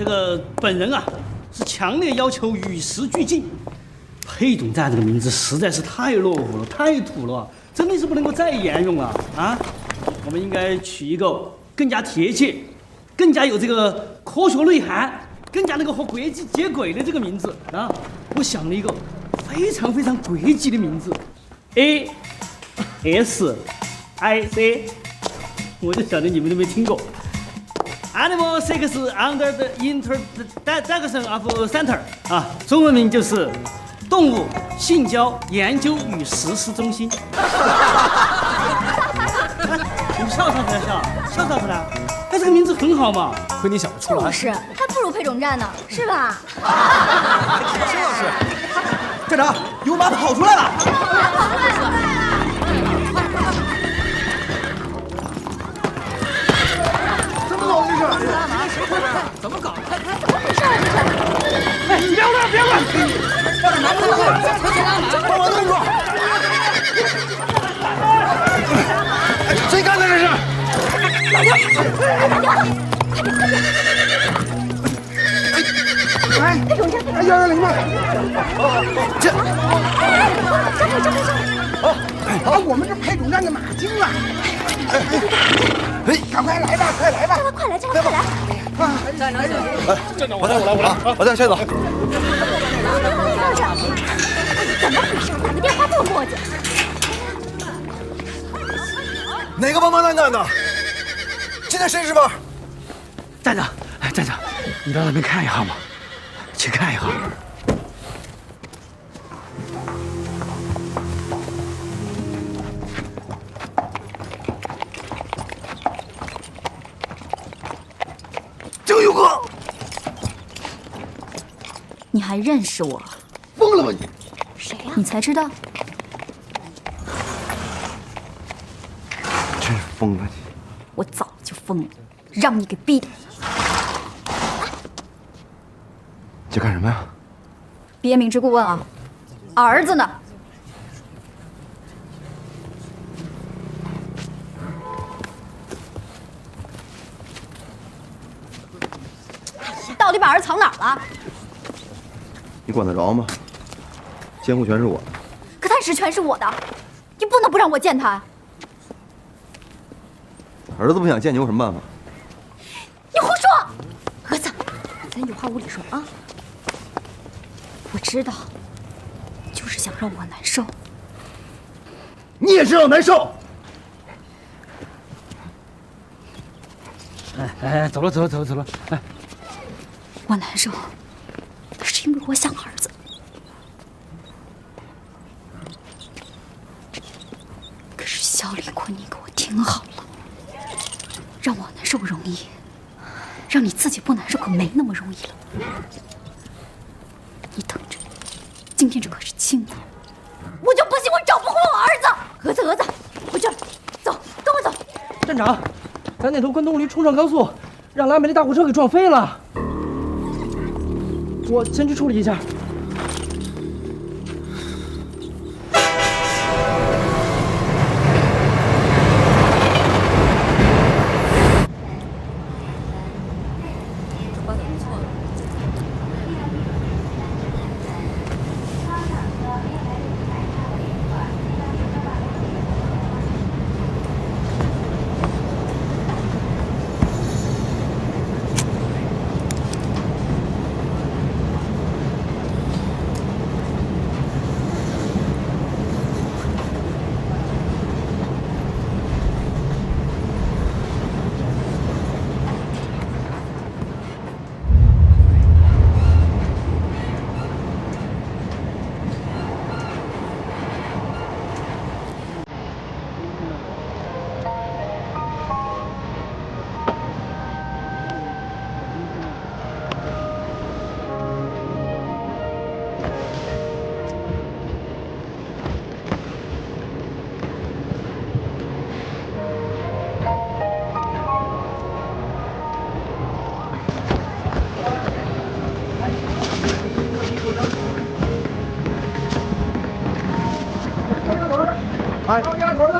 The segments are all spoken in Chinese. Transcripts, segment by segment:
个本人啊是强烈要求与时俱进。裴董站这个名字实在是太落伍了，太土了，真的是不能够再沿用了啊！我们应该取一个更加贴切、更加有这个科学内涵、更加能够和国际接轨的这个名字啊！我想了一个非常非常国际的名字 ，ASIC， 我就晓得你们都没听过。Animal Sex Under the Introduction of Center 啊，中文名就是动物性交研究与实施中心。你们笑啥子笑？笑啥子呢？哎，这个名字很好嘛。亏你想得出来。就是，还不如裴总站呢，是吧？就是。站长，有马跑出来了！怎么搞这是？怎么搞？快！怎么回事啊？哎，别乱，别乱！帮忙动住！谁干的这是？哎，110嘛！这，好，我们这裴总站的马经了。哎，赶快来吧，快来吧！快来！站长，站长，我来，先走。校长，怎么回事？打个电话这么磨叽？哪个帮忙蛋蛋的？今天谁值班？站长，你到那边看一下嘛，去看一下。郑勇哥，你还认识我？疯了吧你？谁呀？你才知道？真是疯了你！我早就疯了，让你给逼的。这干什么呀？别明知故问啊！儿子呢？到底把儿子藏哪儿了？你管得着吗？监护权是我的。可探视权是我的，你不能不让我见他。儿子不想见你有什么办法？你胡说！儿子，咱有话无理说啊！我知道，就是想让我难受。你也知道难受。哎，走了。哎，我难受，那是因为我想儿子。可是肖立坤，你给我听好了，让我难受容易，让你自己不难受可没那么容易了。你等着，今天这可是亲的，我就不信我找不回我儿子。儿子，回去了，走，跟我走。站长，咱那头关东驴冲上高速，让拉煤的大货车给撞飞了。我先去处理一下。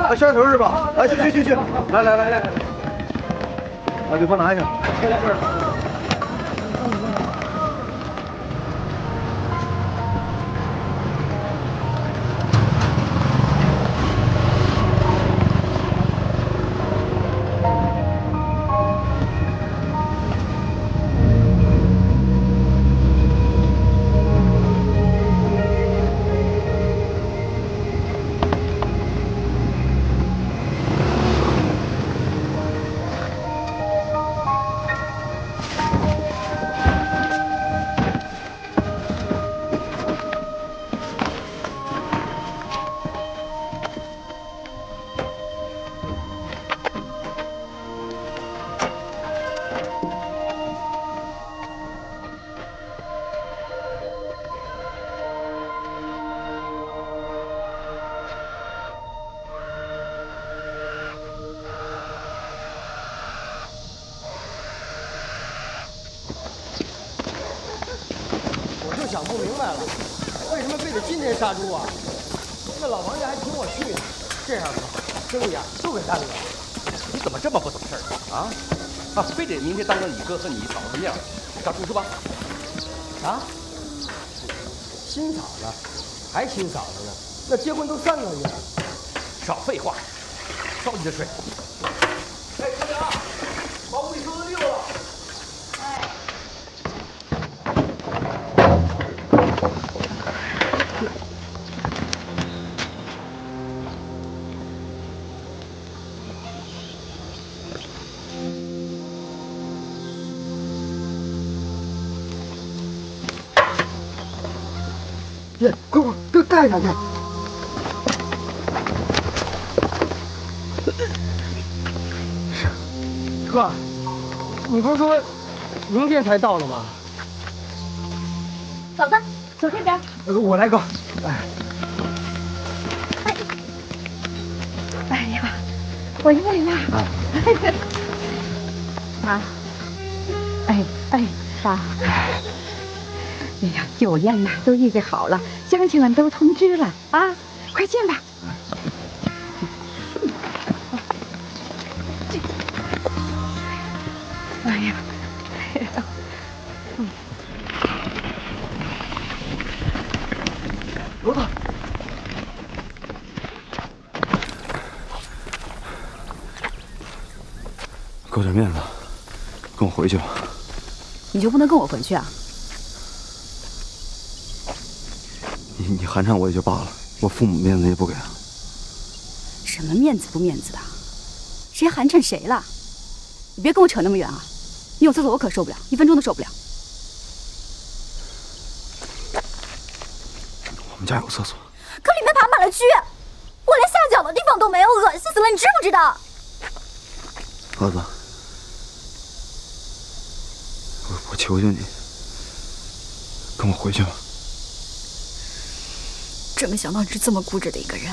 哎，下头是吧？哎，去，来，把对方拿一下。想不明白了，为什么非得今天杀猪啊？那老王家还请我去呢，这样不好，生意啊就给耽搁了。你怎么这么不懂事儿啊？非得明天当着你哥和你嫂子的面杀猪是吧？啊？新嫂子，还新嫂子呢？那结婚都3个月了。少废话，烧你的水。哎，快点啊，把屋里收拾利落了。爷，快给盖上去！哥，你不是说明天才到了吗？嫂子，走这边。我来搞。哎呀，回来了！啊，爸，哎呀，酒宴呐都预备好了，乡亲们都通知了啊，快进吧。哎呀，罗子，给我点面子，跟我回去吧。你就不能跟我回去啊？你寒碜我也就罢了，我父母面子也不给啊。什么面子不面子的？谁寒碜谁了？你别跟我扯那么远啊！你有厕所我可受不了，1分钟都受不了。我们家有厕所，可里面爬满了蛆，我连下脚的地方都没有，恶心死了，你知不知道？儿子，我求求你，跟我回去吧。真没想到你是这么固执的一个人，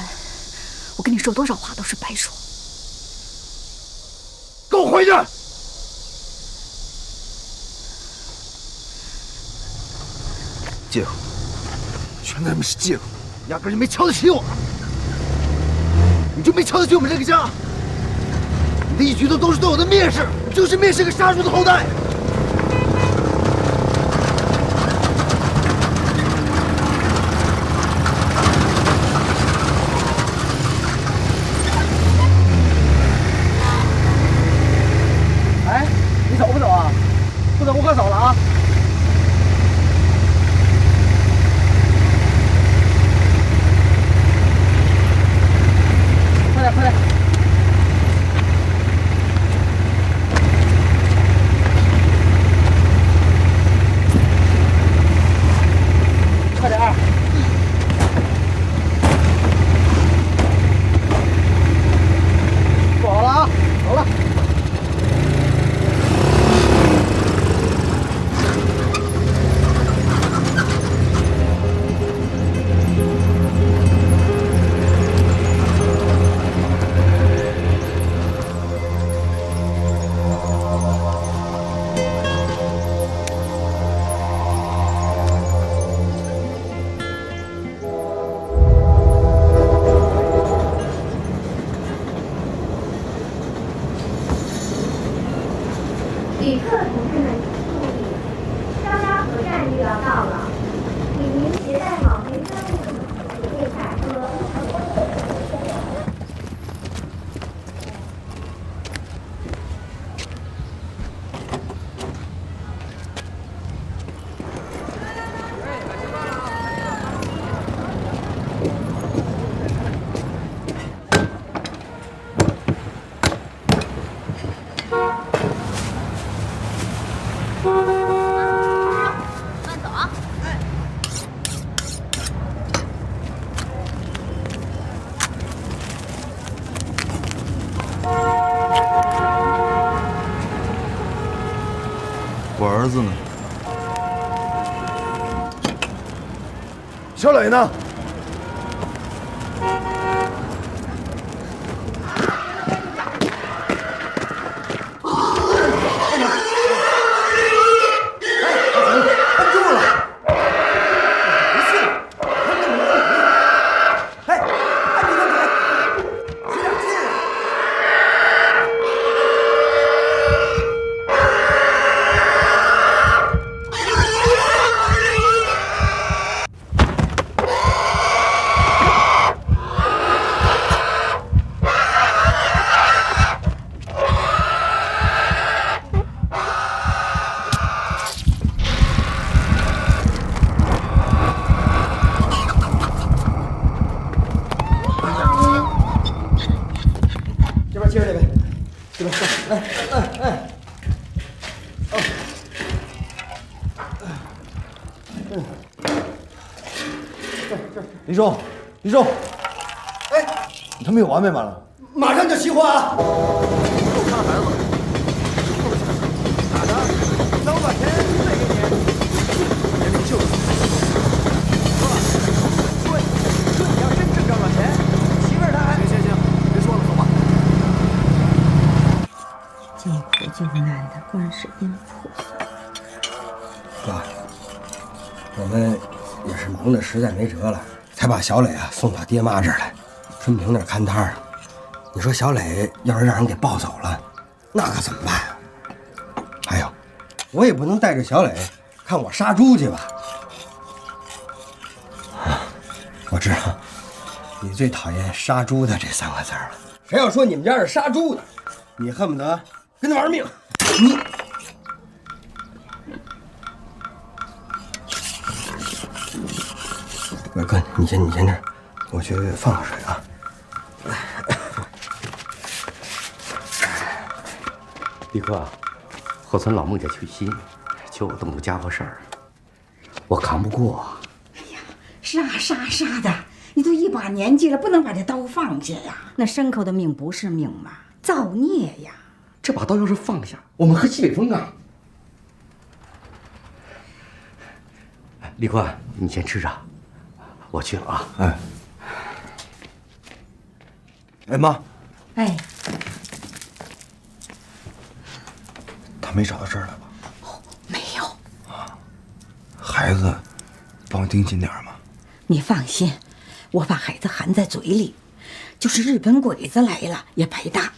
我跟你说多少话都是白说。跟我回去！借口，全他妈是借口，压根就没瞧得起我，你就没瞧得起我们这个家。你的一举动都是对我的蔑视，你就是蔑视个杀猪的后代。哎，你走不走啊？不走，我可走了啊！快点，快点！快点儿！不好了啊，走了。旅客同志们注意，肖家河站又要到了，请您携带好随身物，准备下车。慢走啊！我儿子呢？小磊呢？按住了！李叔，李叔，哎，你他妈有完没完了？马上就齐活啊！就看孩子，咋的？咱把钱再给你，人民就是。说你要真挣着了钱，媳妇儿她还……行，别说了，走吧。救苦救难的观世音菩萨。哥，我们也是忙的实在没辙了，才把小磊啊送到爹妈这儿来，春平那儿看摊儿。你说小磊要是让人给抱走了，那可怎么办啊？还有，我也不能带着小磊看我杀猪去吧？我知道你最讨厌杀猪的这3个字了。谁要说你们家是杀猪的，你恨不得跟他玩命。你。喂，哥，你先这儿，我去放个水啊。李哥，后村老孟家娶亲，求我动手家伙事儿，我扛不过。哎呀，杀的，你都一把年纪了，不能把这刀放下呀。那牲口的命不是命吗？造孽呀！这把刀要是放下，我们喝西北风啊！李哥，你先吃着，我去了啊。哎妈，哎，他没找到这儿来吧？没有。孩子，帮我盯紧点吗？你放心，我把孩子含在嘴里，就是日本鬼子来了也白搭。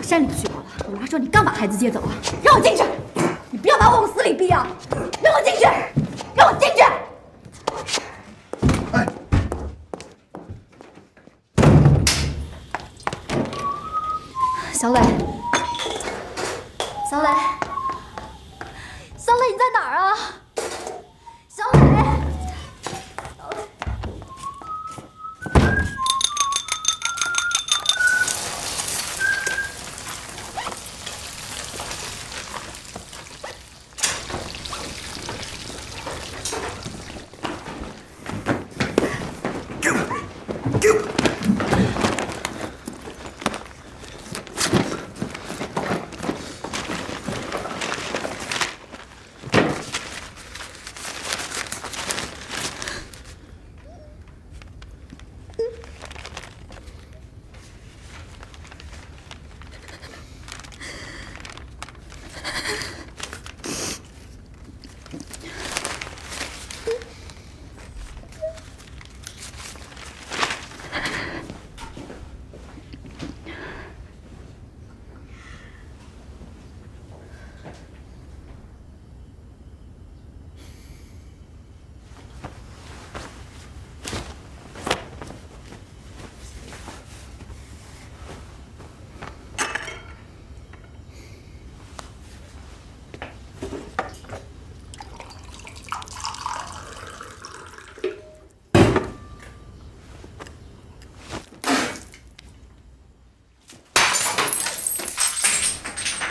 山里去好了。我妈说你刚把孩子接走啊，让我进去！你不要把我往死里逼啊！让我进去！让我进去！哎，小磊，小磊，小磊，你在哪儿啊？小磊。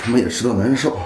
他们也知道难受，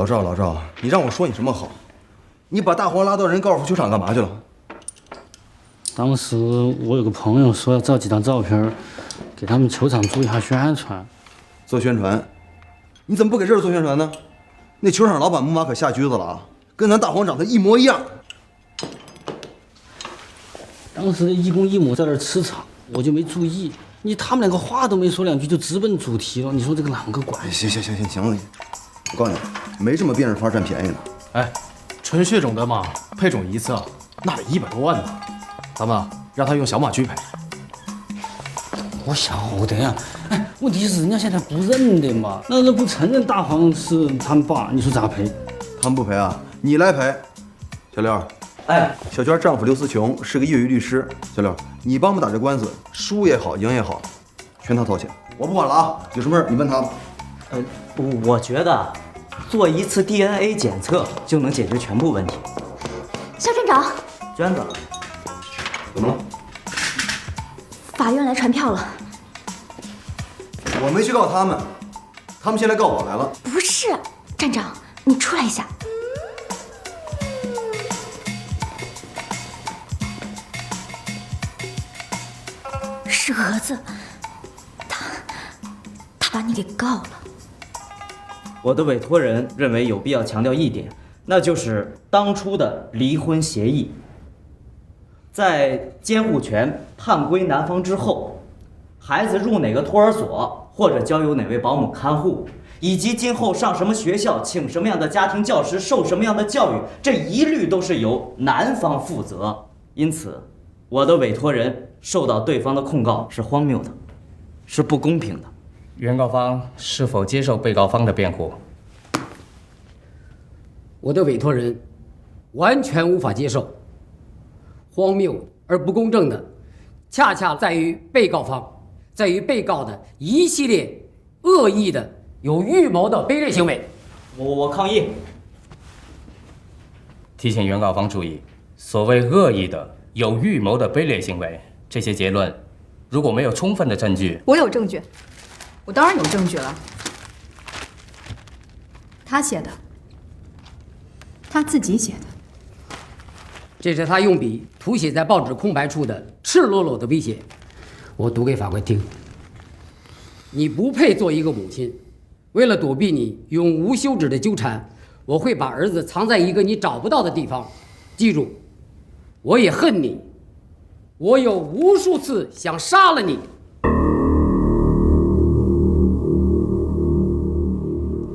老赵，你让我说你什么好？你把大黄拉到人高尔夫球场干嘛去了？当时我有个朋友说要照几张照片，给他们球场做一下宣传。做宣传？你怎么不给这儿做宣传呢？那球场老板木马可下局子了啊，跟咱大黄长得一模一样。当时一公一母在那儿吃场，我就没注意。他们两个话都没说两句就直奔主题了，你说这个啷个管？行了，我告诉你，没这么变着法占便宜的。哎，纯血种的嘛，配种一次那得100多万呢。咱们让他用小马驹配。我晓得呀，哎，问题是人家现在不认的嘛，那不承认大黄是他们爸，你说咋赔？他们不赔啊，你来赔。小六，哎，小娟丈夫刘思琼是个业余律师，小六，你帮我们打这官司，输也好，赢也好，全他掏钱，我不管了啊，有什么事你问他吧。我觉得做一次 DNA 检测就能解决全部问题。肖镇长，娟子，怎么了？法院来传票了。我没去告他们，他们先来告我来了。不是，站长，你出来一下。是蛾子，他把你给告了。我的委托人认为有必要强调一点，那就是当初的离婚协议。在监护权判归男方之后，孩子入哪个托儿所，或者交由哪位保姆看护，以及今后上什么学校，请什么样的家庭教师，受什么样的教育，这一律都是由男方负责。因此，我的委托人受到对方的控告是荒谬的，是不公平的。原告方是否接受被告方的辩护？我的委托人完全无法接受。荒谬而不公正的，恰恰在于被告方，在于被告的一系列恶意的、有预谋的卑劣行为。我抗议。提醒原告方注意，所谓恶意的、有预谋的卑劣行为，这些结论如果没有充分的证据，我有证据，我当然有证据了。他写的，他自己写的。这是他用笔涂写在报纸空白处的赤裸裸的威胁。我读给法官听：你不配做一个母亲，为了躲避你永无休止的纠缠，我会把儿子藏在一个你找不到的地方。记住，我也恨你，我有无数次想杀了你。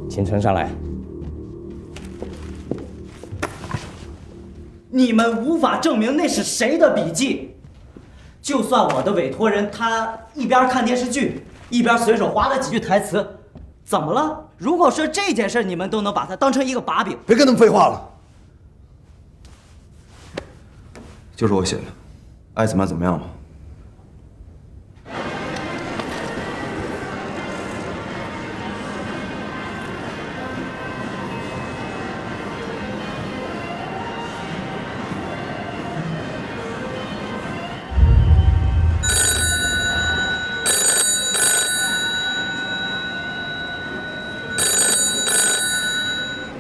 请呈上来。你们无法证明那是谁的笔记，就算我的委托人他一边看电视剧，一边随手划了几句台词，怎么了？如果说这件事你们都能把它当成一个把柄，别跟他们废话了。就是我写的，爱怎么样怎么样吧。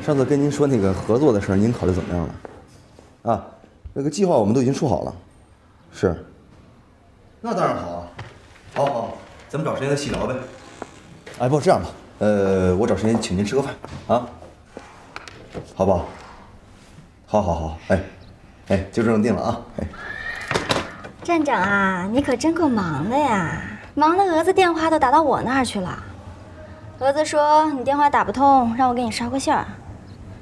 上次跟您说那个合作的事儿，您考虑怎么样了？啊，那个计划我们都已经说好了。是。那当然好啊。好，咱们找时间再细聊呗。哎，不这样吧，我找时间请您吃个饭啊，好不好？好，哎，就这么定了啊。哎，站长啊，你可真够忙的呀，忙的蛾子电话都打到我那儿去了。蛾子说你电话打不通，让我给你捎个信儿。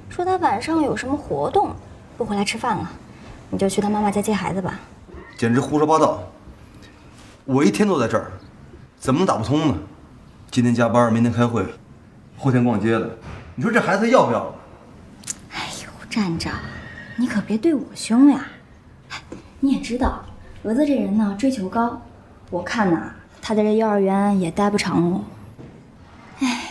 说他晚上有什么活动，不回来吃饭了，你就去他妈妈家接孩子吧。简直胡说八道！我一天都在这儿，怎么能打不通呢？今天加班，明天开会，后天逛街的，你说这孩子要不要？哎呦，站长，你可别对我凶呀！你也知道，蛾子这人呢追求高，我看呐，他在这幼儿园也待不长了。哎。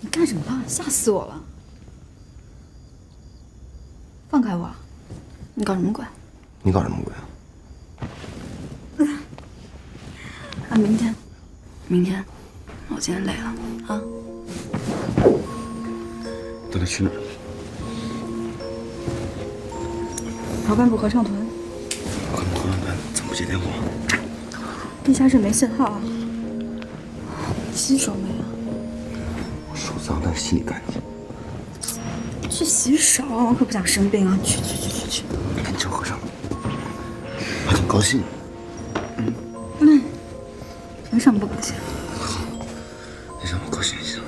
干什么了？吓死我了！放开我！你搞什么鬼？你搞什么鬼啊？啊，明天，我今天累了啊。到底去哪儿？朝干部合唱团。合唱团怎么不接电话？地下室没信号啊。洗手没啊？手脏，但是心里干净。去洗手，我可不想生病啊！去！赶紧找和尚，我挺高兴。凭什么不高兴？你让我高兴一下。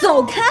走开！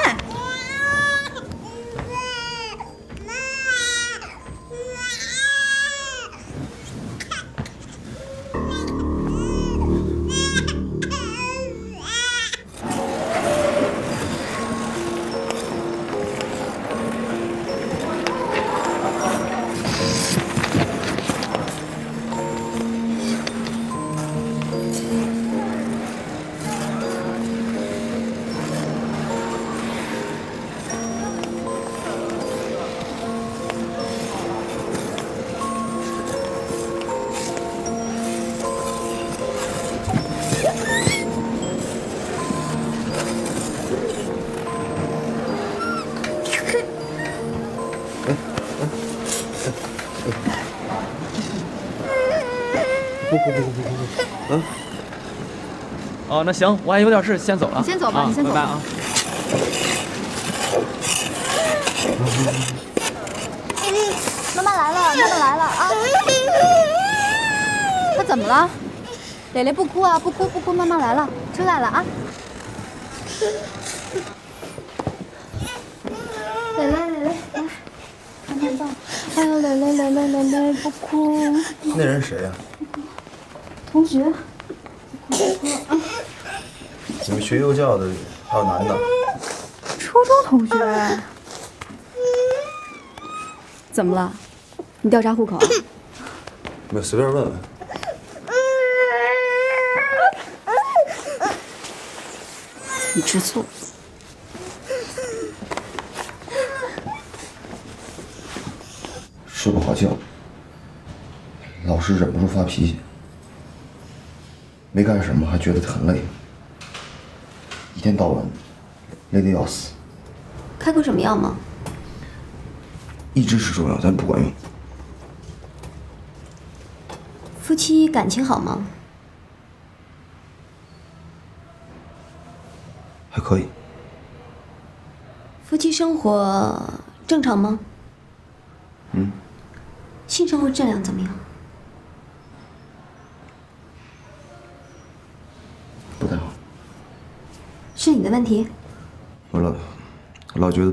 不。哦，那行，我还有点事，先走了。你先走吧，你先走。拜拜啊。妈妈来了啊！他怎么了？蕾蕾不哭啊，不哭，妈妈来了，出来了啊！蕾蕾，来，看看抱。哎呦，蕾蕾，不哭。那人谁呀？同学。你们学幼教的还有男的？初中同学。怎么了？你调查户口啊？没有，随便问问。你吃醋。睡不好觉，老是忍不住发脾气，没干什么还觉得很累，一天到晚累得要死。开过什么药吗？一直吃中药，但不管用。夫妻感情好吗？还可以。夫妻生活正常吗？性生活质量怎么样？不太好。是你的问题？我老觉得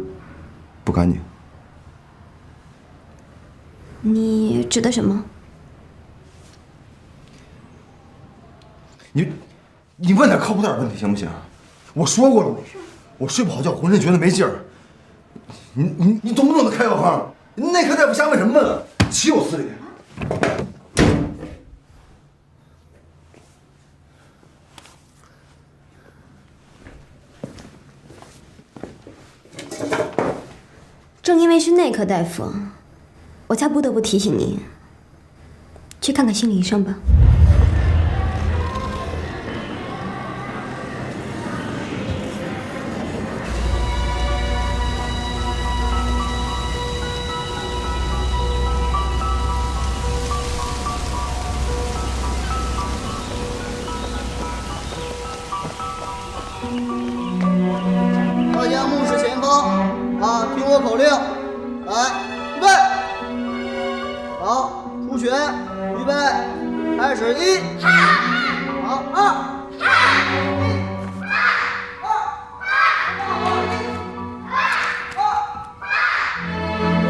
不干净。你指的什么？你问点靠谱点的问题行不行？我说过了，我睡不好觉，浑身觉得没劲儿。你动不动就开个方，内科大夫瞎问什么问啊？岂有此理！正因为是内科大夫，我才不得不提醒你，去看看心理医生吧。大家目视前方，啊，听我口令，来，预备，好，出拳，预备，开始1，好2，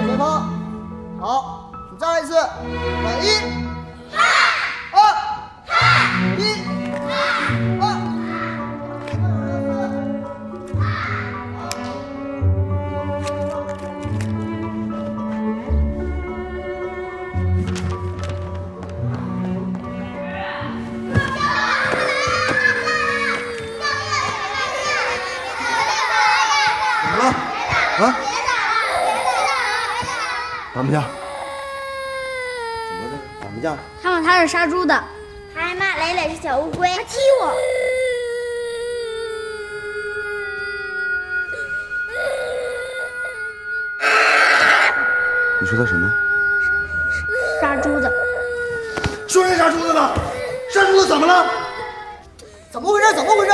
随风，好，你再来一次，来1、2、1、2。啊！打麻将？怎么了？打麻将？他骂他是杀猪的，他还骂磊磊是小乌龟，他踢我。你说他什么？杀猪的。说谁杀猪的呢？杀猪的怎么了？怎么回事？怎么回事？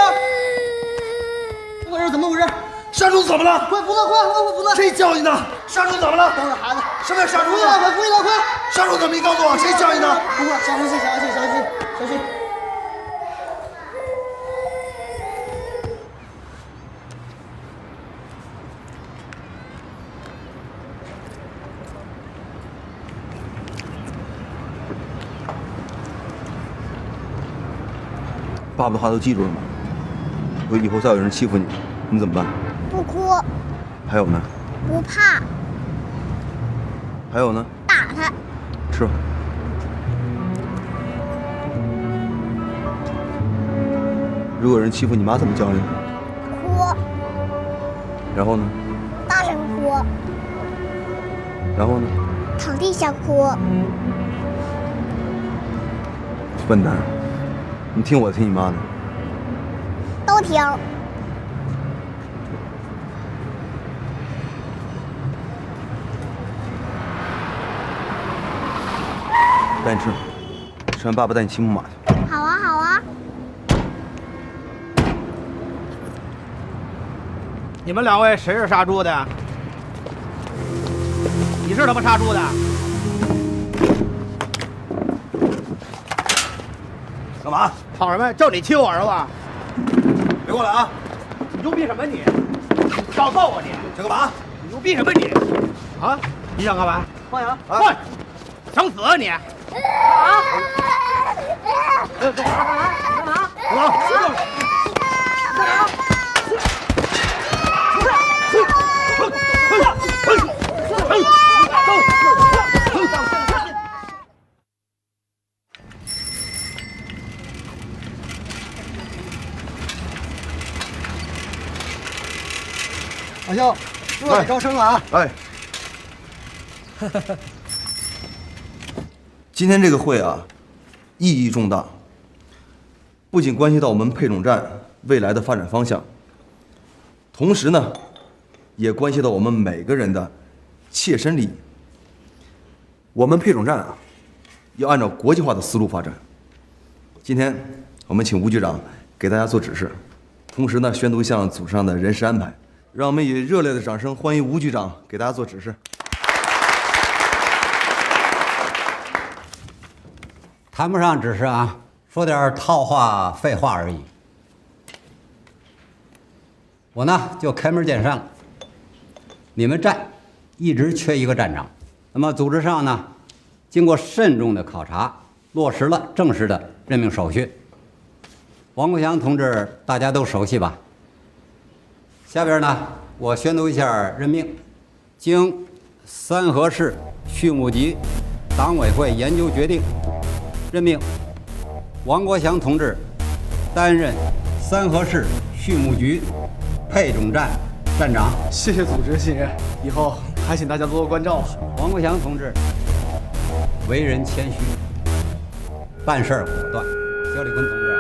怎么回事？杀猪怎么了？快扶他！快扶他！谁教你的？杀猪怎么了？等着孩子。什么叫杀猪？扶他！快！杀猪怎么没告诉我？谁教你的？不过，小心！小心！爸爸的话都记住了吗？如果以后再有人欺负你，你怎么办？不哭。还有呢？不怕。还有呢？打他。吃吧。如果有人欺负你妈，怎么教你？哭。然后呢？大声哭。然后呢？躺地下哭。笨蛋，你听我的，听你妈的。都听。带你吃，吃完爸爸带你骑木马去。好啊。你们2位谁是杀猪的？你是他妈杀猪的？干嘛？吵什么？就你欺负我儿子？别过来啊！你牛逼什么你？找揍我你？想干嘛？你牛逼什么你？啊？你想干嘛？放羊！换！想死啊你？老兄，热烈招生啊！哎，今天这个会啊，意义重大，不仅关系到我们配种站未来的发展方向，同时呢，也关系到我们每个人的切身利益。我们配种站啊，要按照国际化的思路发展。今天我们请吴局长给大家做指示，同时呢，宣读一项组织上的人事安排。让我们以热烈的掌声欢迎吴局长给大家做指示。谈不上指示啊，说点套话、废话而已。我呢就开门见山了，你们站一直缺一个站长，那么组织上呢，经过慎重的考察，落实了正式的任命手续。王国祥同志大家都熟悉吧？下边呢，我宣读一下任命。经三河市畜牧局党委会研究决定，任命王国祥同志担任三河市畜牧局配种站站长。谢谢组织信任，以后还请大家多多关照。王国祥同志为人谦虚，办事果断。焦立坤同志啊，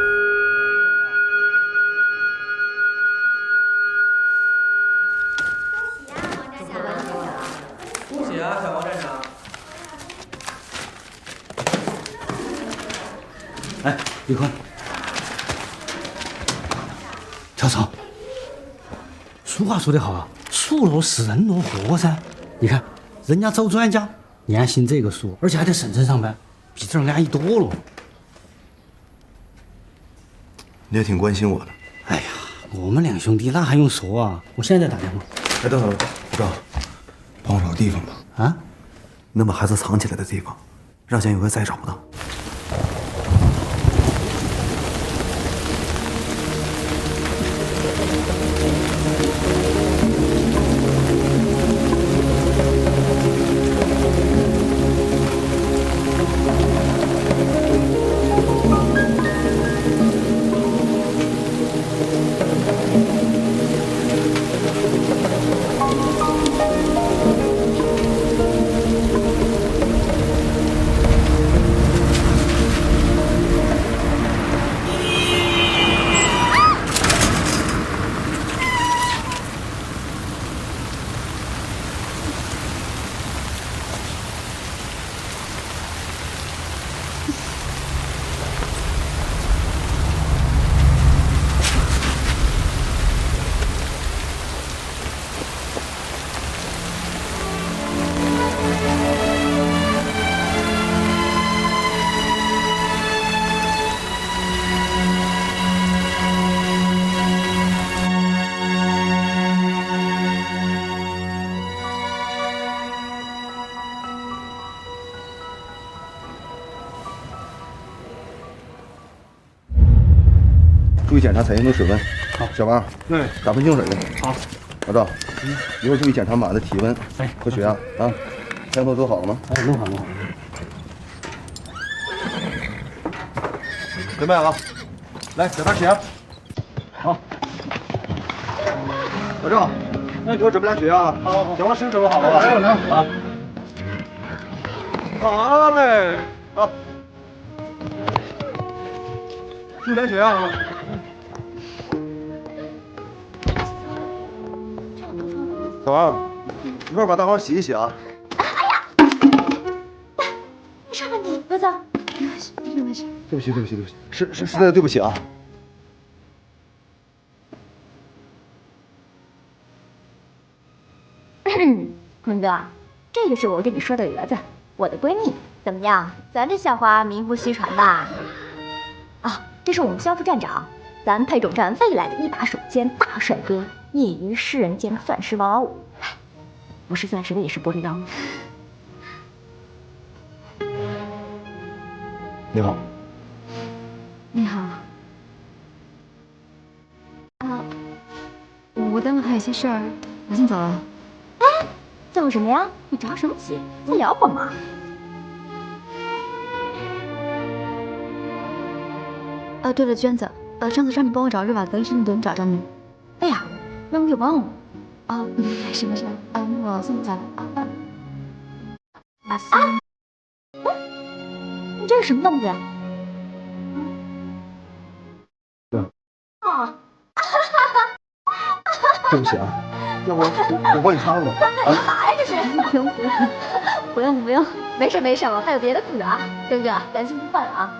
恭喜啊，小王站长！哎，李坤，曹操，俗话说得好啊，树树落是人落祸噻。你看，人家找专家研行这个书，而且还在省城上班，比这儿安逸多了。你也挺关心我的。哎呀，我们两兄弟那还用说啊？我现在打电话。哎，等等，部长，帮我找个地方吧。啊？能把孩子藏起来的地方，让蒋有为再也找不到。注意检查采样的水温。好，小王，对，打盆净水去。好，老赵，一会儿注意检查马的体温和血压啊。采样都做好了吗？哎，弄好弄好。准备啊，来检查血压。好。老赵，那给我准备俩血压啊。好，小王身准备好了吧？来来啊。好嘞，好。注意量血压啊。小王，一会儿把大缸洗一洗啊。没啥问题，儿子。没事没事。对不起对不起对不起，实在的对不起啊。坤哥，这个是我跟你说的蛾子，我的闺蜜。怎么样，咱这校花名不虚传吧？啊，这是我们肖副站长，咱配种站未来的一把手兼大帅哥，业余诗人兼钻石王老五。不是钻石的也是玻璃刀。你好。你好。啊，我单位还有些事儿，我先走了。哎，走什么呀？你着什么急？再聊会儿嘛。对了，娟子，上次让你帮我找日瓦格医生的人找着你。哎呀，那我给忘了。啊，没事没事，那我送你下来啊。你这是什么动作？对。啊！对不起啊，要不我帮你擦了吧？啥呀这是？不用，没事没事，我还有别的事啊。哥哥，咱先吃饭了啊。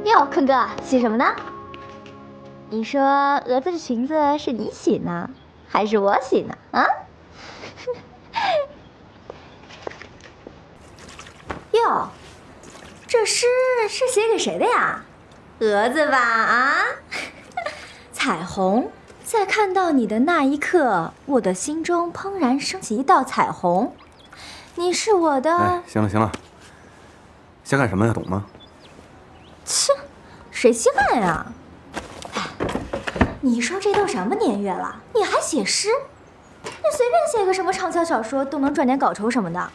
哟，坤哥，洗什么呢？你说蛾子这裙子是你洗呢，还是我洗呢？啊？哟，这诗是写给谁的呀？蛾子吧？啊？彩虹，在看到你的那一刻，我的心中怦然升起一道彩虹。你是我的。哎，行了行了，瞎干什么呀？懂吗？切，谁稀罕呀？哎，你说这都什么年月了，你还写诗？你随便写个什么畅销小说都能赚点稿酬什么的。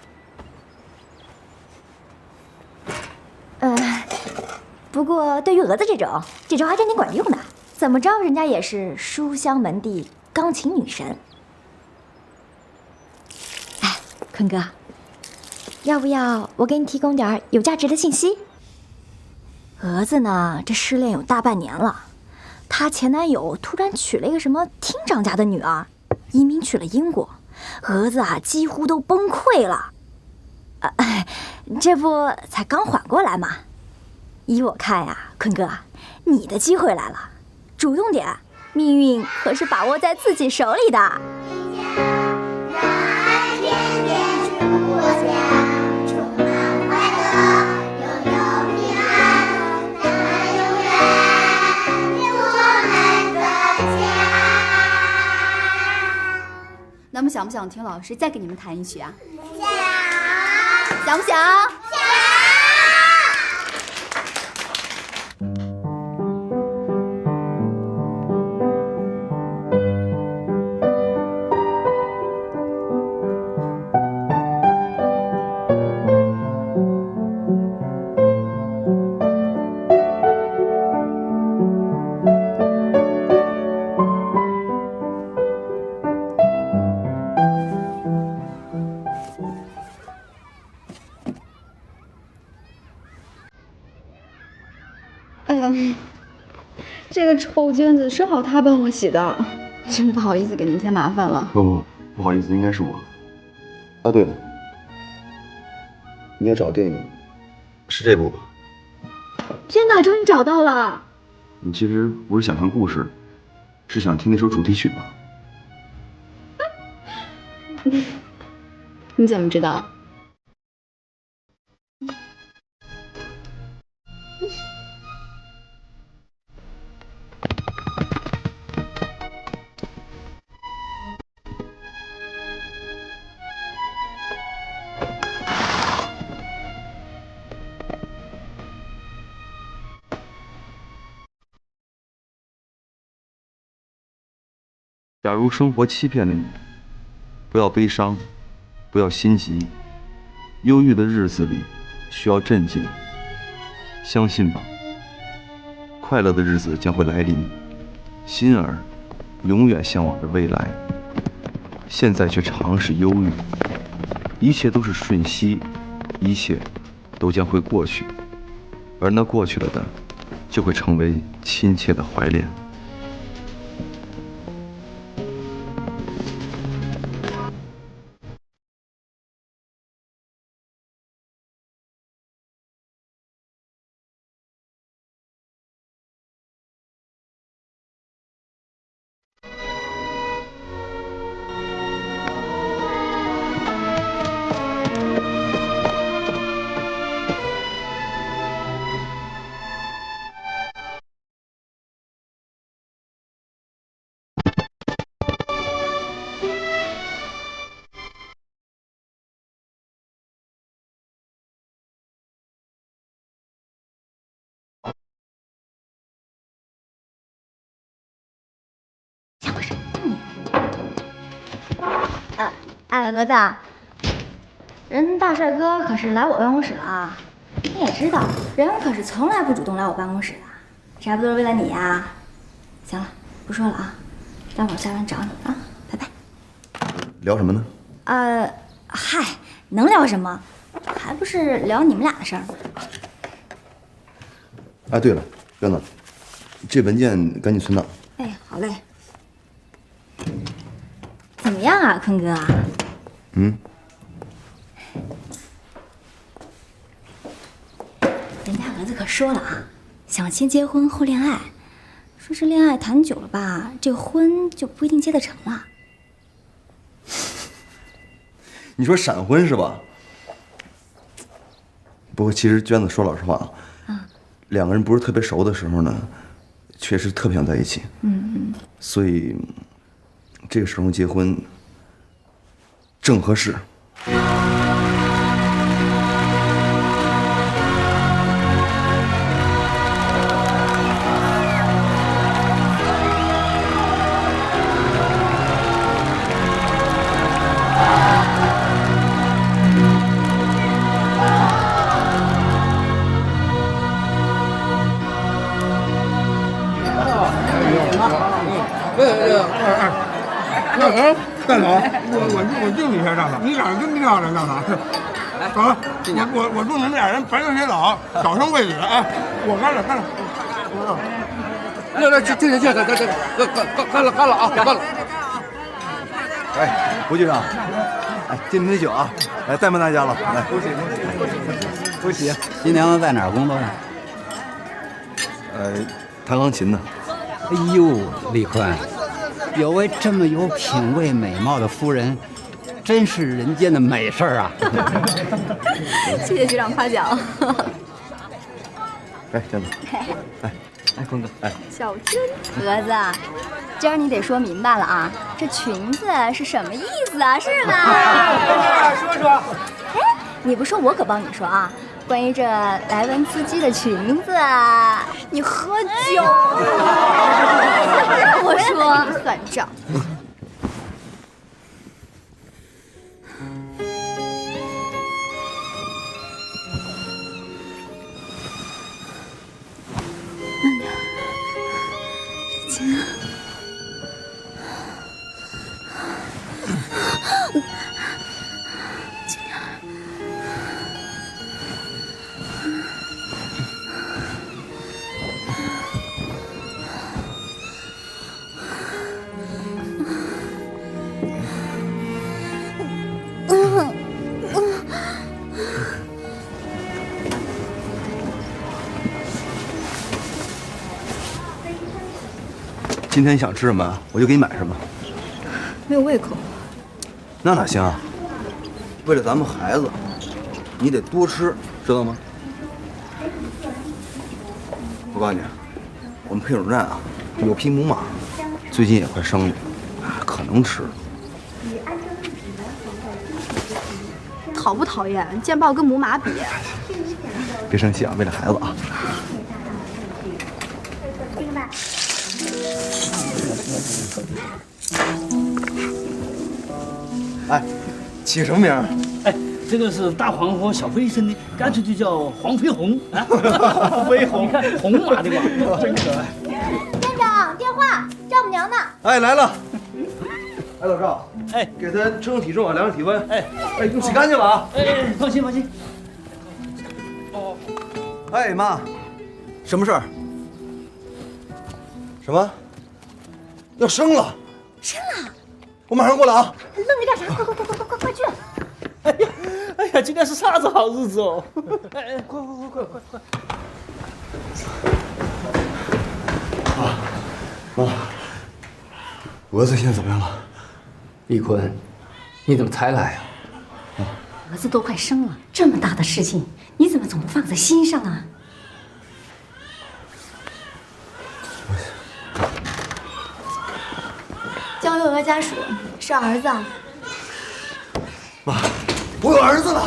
不过对于蛾子这种还真挺管用的。怎么着人家也是书香门第钢琴女神。哎，坤哥，要不要我给你提供点有价值的信息？蛾子呢，这失恋有大半年了，她前男友突然娶了一个什么厅长家的女儿，移民去了英国，蛾子啊几乎都崩溃了。这不才刚缓过来嘛。依我看呀，坤哥，你的机会来了，主动点，命运可是把握在自己手里的。那么想不想听老师再给你们弹一曲啊？想不想？这个臭绢子说好他帮我洗的，真不好意思给您添麻烦了。不好意思，应该是我。啊，对了，你要找电影，是这部吧？天哪，终于找到了！你其实不是想看故事，是想听那首主题曲吧？你怎么知道？假如生活欺骗了你，不要悲伤，不要心急。忧郁的日子里需要镇静，相信吧，快乐的日子将会来临。心儿永远向往着未来，现在却常是忧郁。一切都是瞬息，一切都将会过去，而那过去了的，就会成为亲切的怀恋。蛾子，人大帅哥可是来我办公室了啊！你也知道，人可是从来不主动来我办公室的，这还不都是为了你呀？行了，不说了啊，待会儿下班找你啊，拜拜。聊什么呢？嗨，能聊什么？还不是聊你们俩的事儿吗？啊，对了，娟子，这文件赶紧存档。哎，好嘞。怎么样啊，坤哥？人家蛾子可说了啊，想先结婚后恋爱，说是恋爱谈久了吧，这婚就不一定结得成了。你说闪婚是吧？不过其实娟子说老实话啊，两个人不是特别熟的时候呢，确实特别想在一起。所以这个时候结婚正合适。大嫂，我敬你一下，大嫂，你长得真漂亮，大嫂。好了，我祝你们俩人白头偕老，早生贵子。哎，我干了。来，这，干了啊，干了。哎，胡局长，哎，敬您的酒啊，来怠慢大家了，来，恭喜。新娘子在哪儿工作呀？弹钢琴呢。哎呦，李坤，有位这么有品味、美貌的夫人，真是人间的美事儿啊！谢谢局长夸奖。哎，娟子，哎，坤哥，哎，小娟，蛾子，今儿你得说明白了啊，这裙子是什么意思啊？是吧？说。哎，你不说我可帮你说啊。关于这莱文斯基的裙子，你喝酒，让我说算账。慢点，姐。今天想吃什么，我就给你买什么。没有胃口。那哪行啊？为了咱们孩子，你得多吃，知道吗？我告诉你，我们配种站啊，有匹母马，最近也快生了，可能吃。讨不讨厌？见豹跟母马比。别生气啊，为了孩子啊。哎，起什么名？哎，这个是大黄和小飞生的，干脆就叫黄飞鸿啊。飞鸿，你看红马的马，真可爱。站长，电话，丈母娘呢？哎，来了。哎，老赵，哎，给他称称体重啊，量量体温。哎，你洗干净了啊。哎，放心。哦。哎妈，什么事儿？什么？要生了？生了？我马上过来啊！愣着干啥？快去！哎呀，今天是啥子好日子哦！哎，快！妈，蛾子现在怎么样了？李坤，你怎么才来啊？儿子都快生了，这么大的事情，你怎么总不放在心上啊？江月娥家属是儿子。妈，我有儿子了！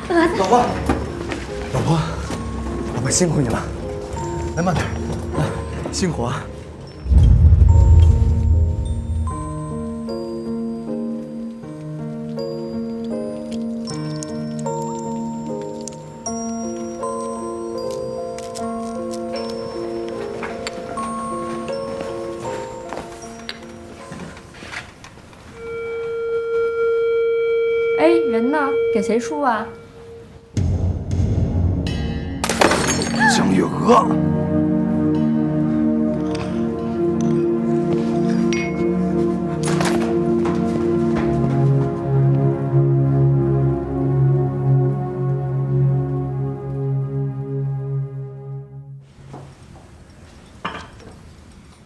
儿子，老婆辛苦你了，来慢点，来，辛苦啊！哎，人呢？给谁输啊？江月娥，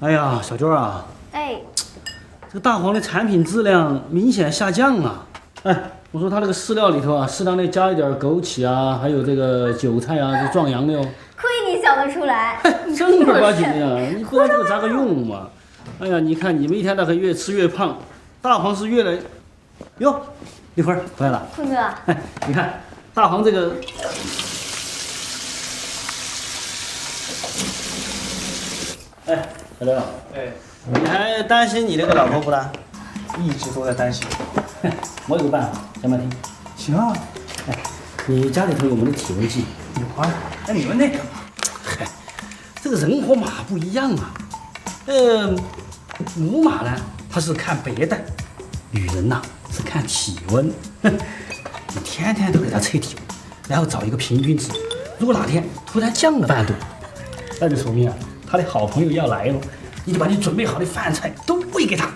哎呀，小娟啊，哎，这个大黄的产品质量明显下降啊！哎，我说它那个饲料里头啊，适当的加一点枸杞啊，还有这个韭菜啊，这壮阳的哦。亏你想得出来，正儿八经的呀，你不知道这个咋个用嘛？哎呀，你看你们一天到黑越吃越胖，大黄是越来，哟，丽芬回来了。坤哥，哎，你看大黄这个。哎，小刘，哎，你还担心你那个老婆不啦？一直都在担心。我有个办法，想不想听？行啊。哎，你家里头有没有体温计？有啊。那你问那干嘛？嗨，这个人和马不一样啊。木马呢，它是看背带；女人呐，是看体温。你天天都给她测体温，然后找一个平均值。如果哪天突然降了半度，那就说明啊，她的好朋友要来了，你就把你准备好的饭菜都喂给她。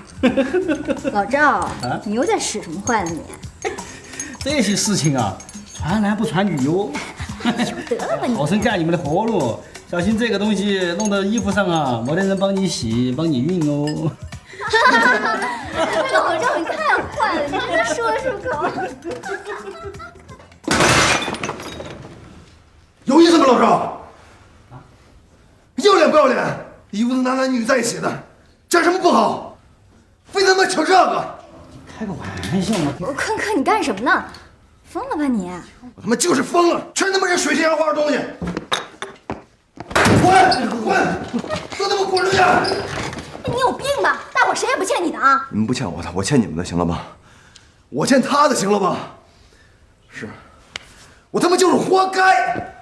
老赵，你又在使什么坏了你？这些事情啊，传男不传女哟。得了吧你！好生干你们的活路，小心这个东西弄到衣服上啊，没得人帮你洗，帮你熨哦。老赵，你太坏了，你居然说得出口。有意思吗，老赵？要脸不要脸？一屋子男女在一起的，这有什么不好？非他妈扯这个？开个玩笑嘛！坤哥，你干什么呢？疯了吧你！我他妈就是疯了，全他妈是水性杨花的东西！滚！都他妈滚出去！你有病吧？大伙谁也不欠你的啊！你们不欠我的，我欠你们的，行了吧？我欠他的，行了吧？是，我他妈就是活该！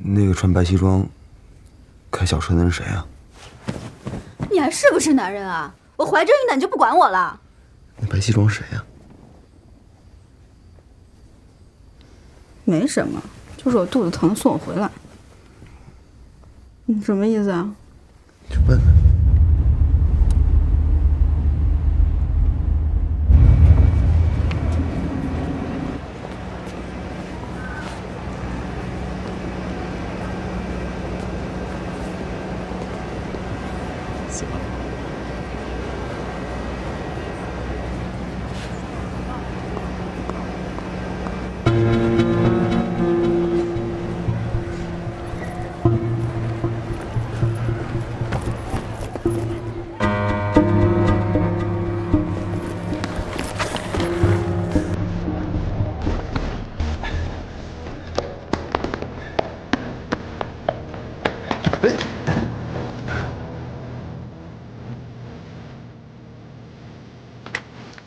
那个穿白西装、开小车的人谁啊？你还是不是男人啊？我怀着孕呢，你就不管我了？那白西装谁呀？没什么，就是我肚子疼，送我回来。你什么意思啊？就问问。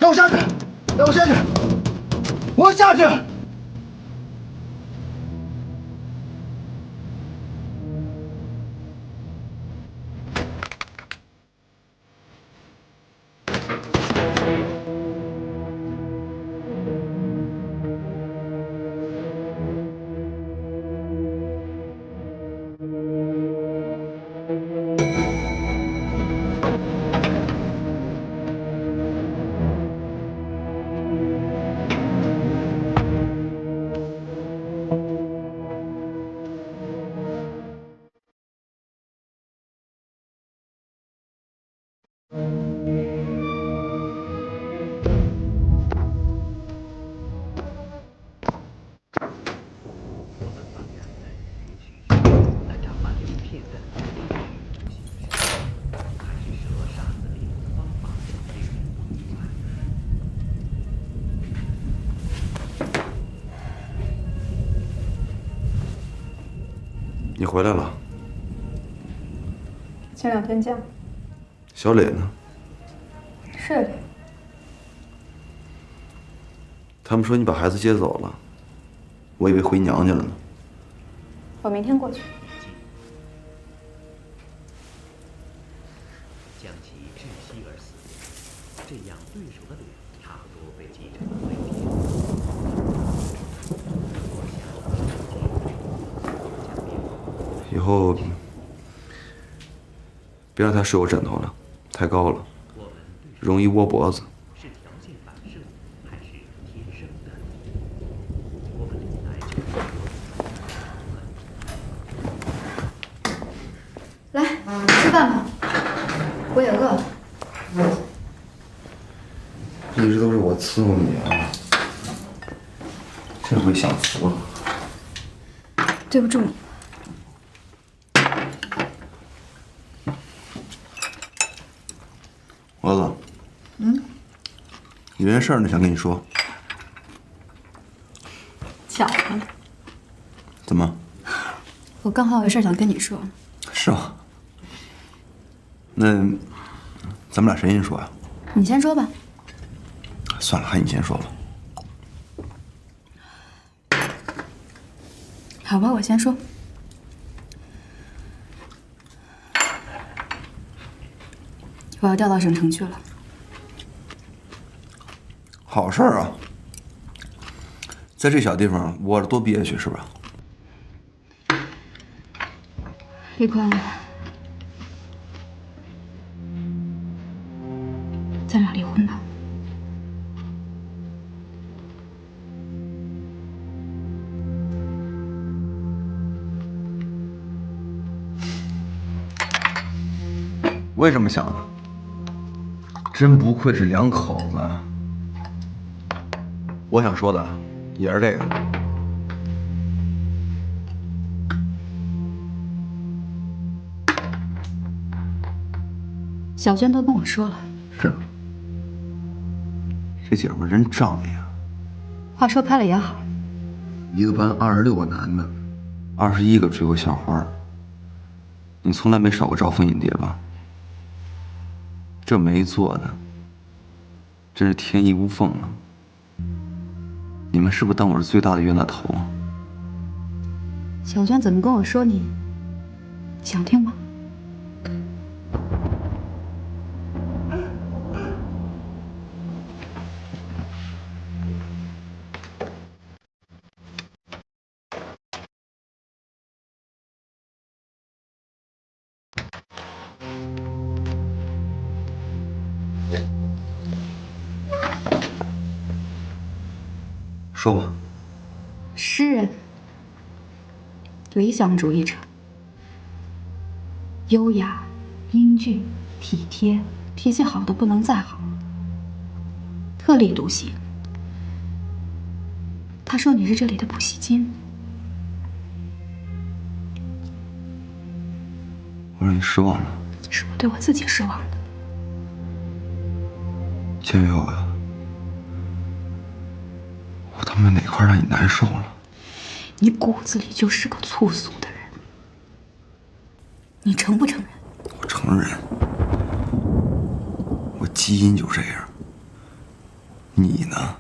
让我下去！让我下去！我要下去！你回来了，请2天假。小磊呢？是。他们说你把孩子接走了，我以为回娘家了呢。我明天过去。将其窒息而死，这样对手的脸差不多被击成了碎片。以后别让他睡我枕头了，太高了，容易窝脖子。来，吃饭吧，我也饿了。一直都是我伺候你啊，这回享福了。对不住你。儿子，有件事儿呢，想跟你说。巧了，怎么？我刚好有事想跟你说。是吗？那咱们俩谁先说啊？你先说吧。算了，还是你先说吧。好吧，我先说。我要调到省城去了。好事儿啊，在这小地方窝着多憋屈是吧？李坤，咱俩离婚吧。我也这么想的。真不愧是两口子。我想说的也是这个。小娟都跟我说了。是。这姐们真仗义啊。话说开了也好。一个班26个男的，21个追过校花，你从来没少过招蜂引蝶吧？这没做的，真是天衣无缝啊！你们是不是当我是最大的冤大头啊？小娟怎么跟我说你？想听吗？说吧。诗人，理想主义者，优雅、英俊、体贴，脾气好的不能再好，特立独行。他说你是这里的补习金。我让你失望了。是我对我自己失望的。建佑啊，我他妈哪块让你难受了？你骨子里就是个粗俗的人，你承不承认？我承认，我基因就这样。你呢？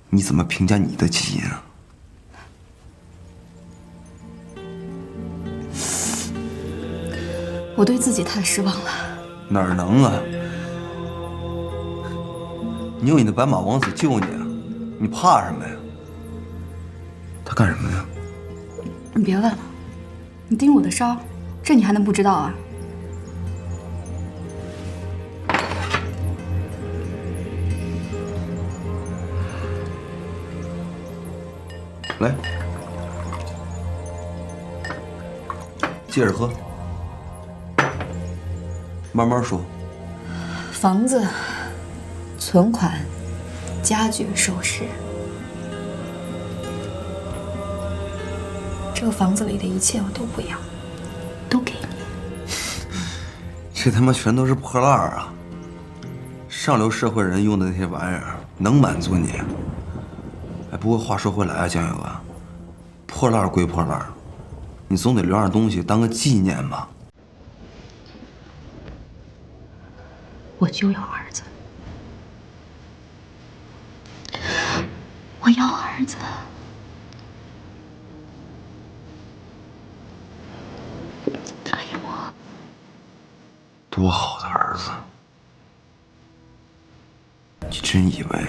你怎么评价你的基因啊？我对自己太失望了。哪儿能啊？你有你的白马王子救你啊，你怕什么呀？他干什么呀？你别问了，你盯我的梢，这你还能不知道啊？来，接着喝，慢慢说。房子、存款、家具、首饰，这个房子里的一切我都不要，都给你。这他妈全都是破烂儿啊！上流社会人用的那些玩意儿能满足你？哎，不过话说回来啊，江友啊，破烂归破烂，你总得留点东西当个纪念吧。我就要儿子，我要儿子。答应我。多好的儿子！你真以为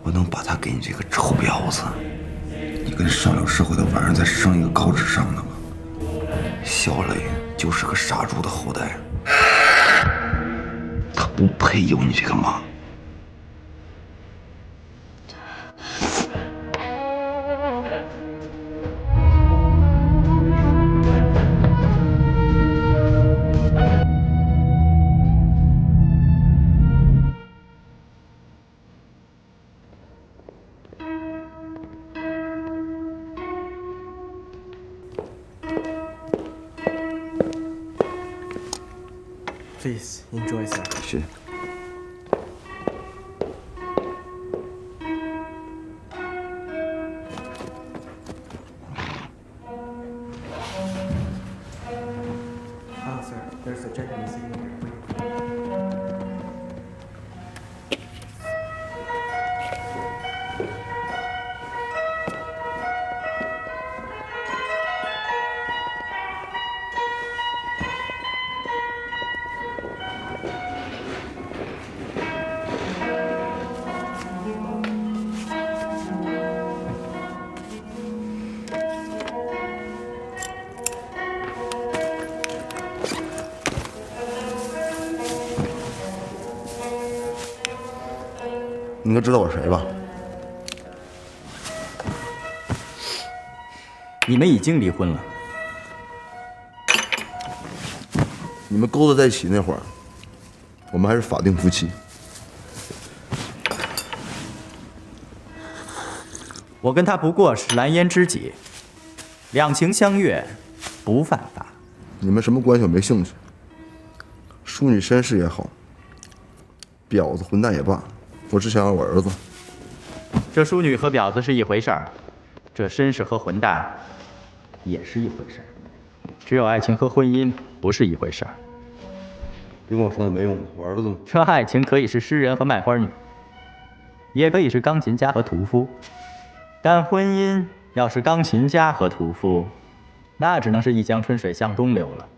我能把他给你这个臭婊子？你跟上流社会的玩意儿再生一个高智商的吗？小磊就是个杀猪的后代，他不配有你这个妈。Please enjoy, sir. 谢谢。Sir, there's a gentleman sitting here.你应该知道我是谁吧？你们已经离婚了。你们勾搭在一起那会儿，我们还是法定夫妻。我跟他不过是蓝颜知己，两情相悦，不犯法。你们什么关系我没兴趣。淑女绅士也好，婊子混蛋也罢。我只想要我儿子。这淑女和婊子是一回事儿，这绅士和混蛋也是一回事儿。只有爱情和婚姻不是一回事儿。别跟我说那没用的，我儿子呢？这爱情可以是诗人和卖花女，也可以是钢琴家和屠夫，但婚姻要是钢琴家和屠夫，那只能是一江春水向东流了。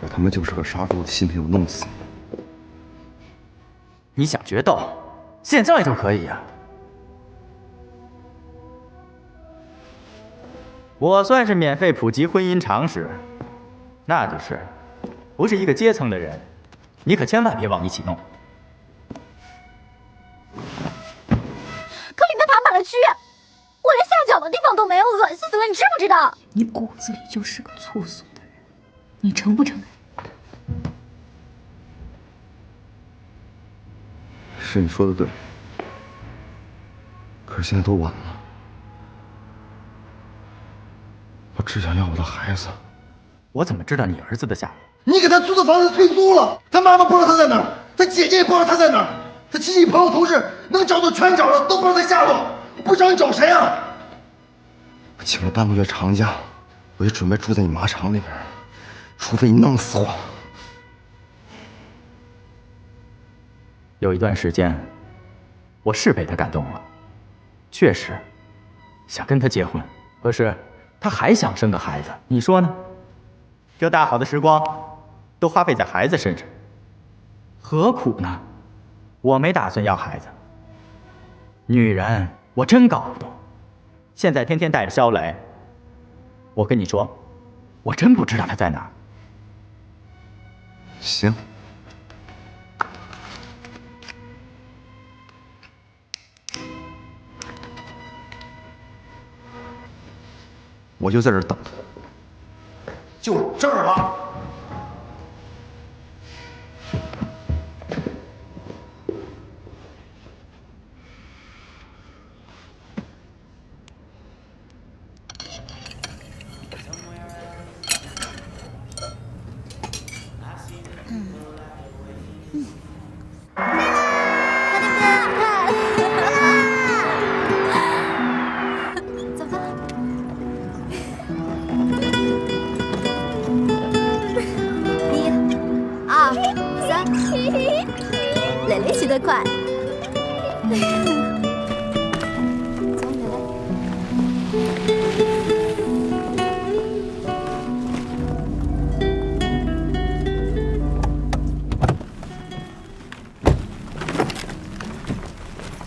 这他妈就是个杀猪的，信不信我弄死你？你想决斗，现在就可以啊！我算是免费普及婚姻常识，那就是，不是一个阶层的人，你可千万别往一起弄。可里面爬满了蛆，我连下脚的地方都没有，恶心死了，你知不知道？你骨子里就是个粗俗的人，你承不承认？是你说的对，可是现在都晚了。我只想要我的孩子。我怎么知道你儿子的下落？你给他租的房子退租了，他妈妈不知道他在哪儿，他姐姐也不知道他在哪儿，他亲戚朋友同事能找的全找了，都不知道他下落，不找你找谁啊？我请了半个月长假，我就准备住在你马场里边，除非你弄死我。有一段时间，我是被他感动了，确实想跟他结婚，可是他还想生个孩子，你说呢？这大好的时光都花费在孩子身上，何苦呢？我没打算要孩子。女人我真搞不懂，现在天天带着肖磊，我跟你说，我真不知道他在哪儿。行。我就在这儿等他，就这儿了。走吧。去得快。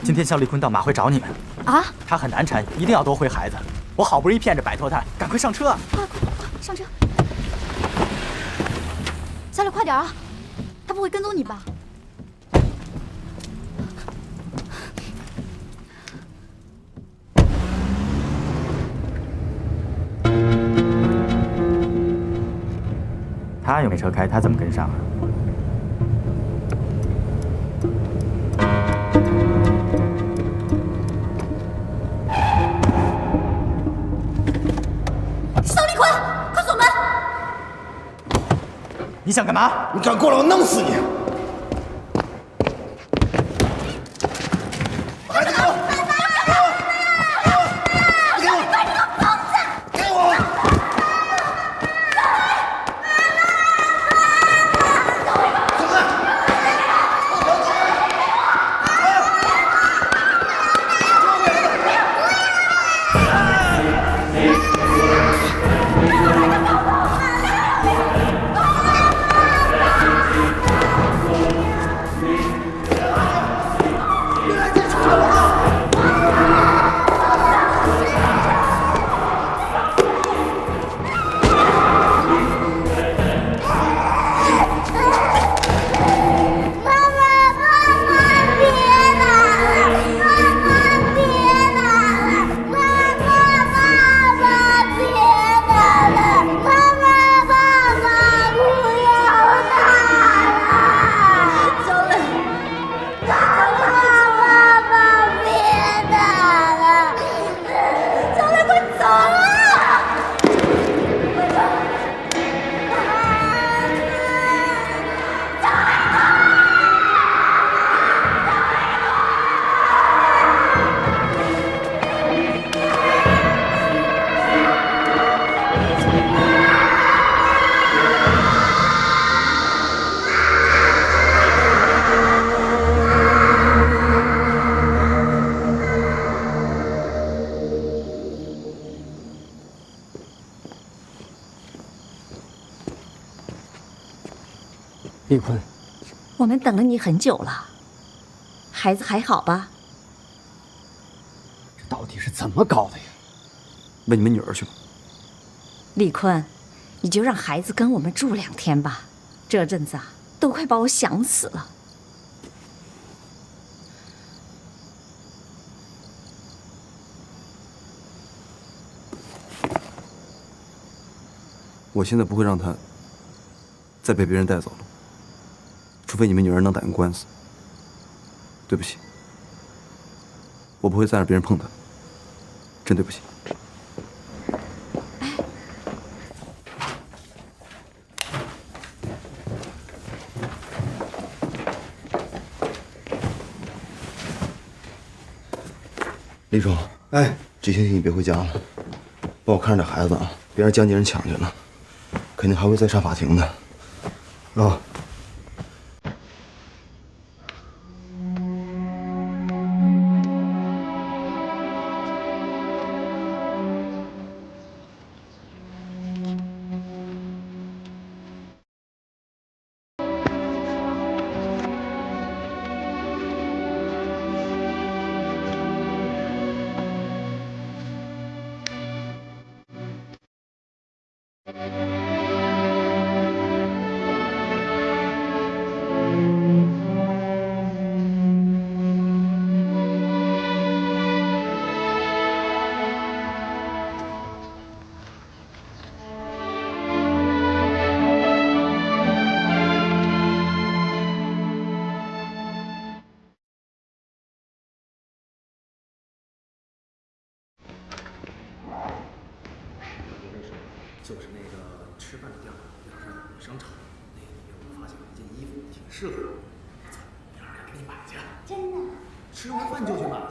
今天肖立坤到马会找你们啊？他很难缠，一定要夺回孩子。我好不容易骗着摆脱他，赶快上车啊！快上车！小李，快点啊！他不会跟踪你吧？他又没车开，他怎么跟上啊？肖立坤，快锁门！你想干嘛？你敢过来，我弄死你！孩子给我！给我！快这个疯子！给我！立坤，我们等了你很久了，孩子还好吧？这到底是怎么搞的呀？问你们女儿去吧。立坤，你就让孩子跟我们住2天吧，这阵子啊，都快把我想死了。我现在不会让她再被别人带走了，除非你们女儿能打赢官司。对不起，我不会再让别人碰她，真对不起。李忠，哎，这星期你别回家了，帮我看着点孩子啊，别让江家人抢去了，肯定还会再上法庭的。啊。就是那个吃饭的地儿，边上有个商场，那里面我发现了一件衣服，挺适合我。走，明儿给你买去。真的？吃完饭就去买去。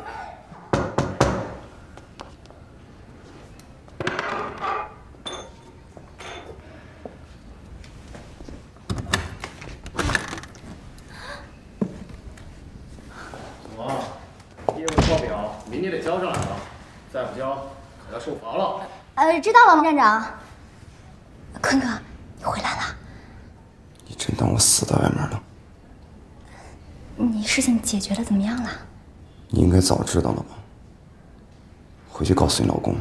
知道了，站长。坤哥，你回来了。你真当我死在外面了？你事情解决的怎么样了？你应该早知道了吧？回去告诉你老公，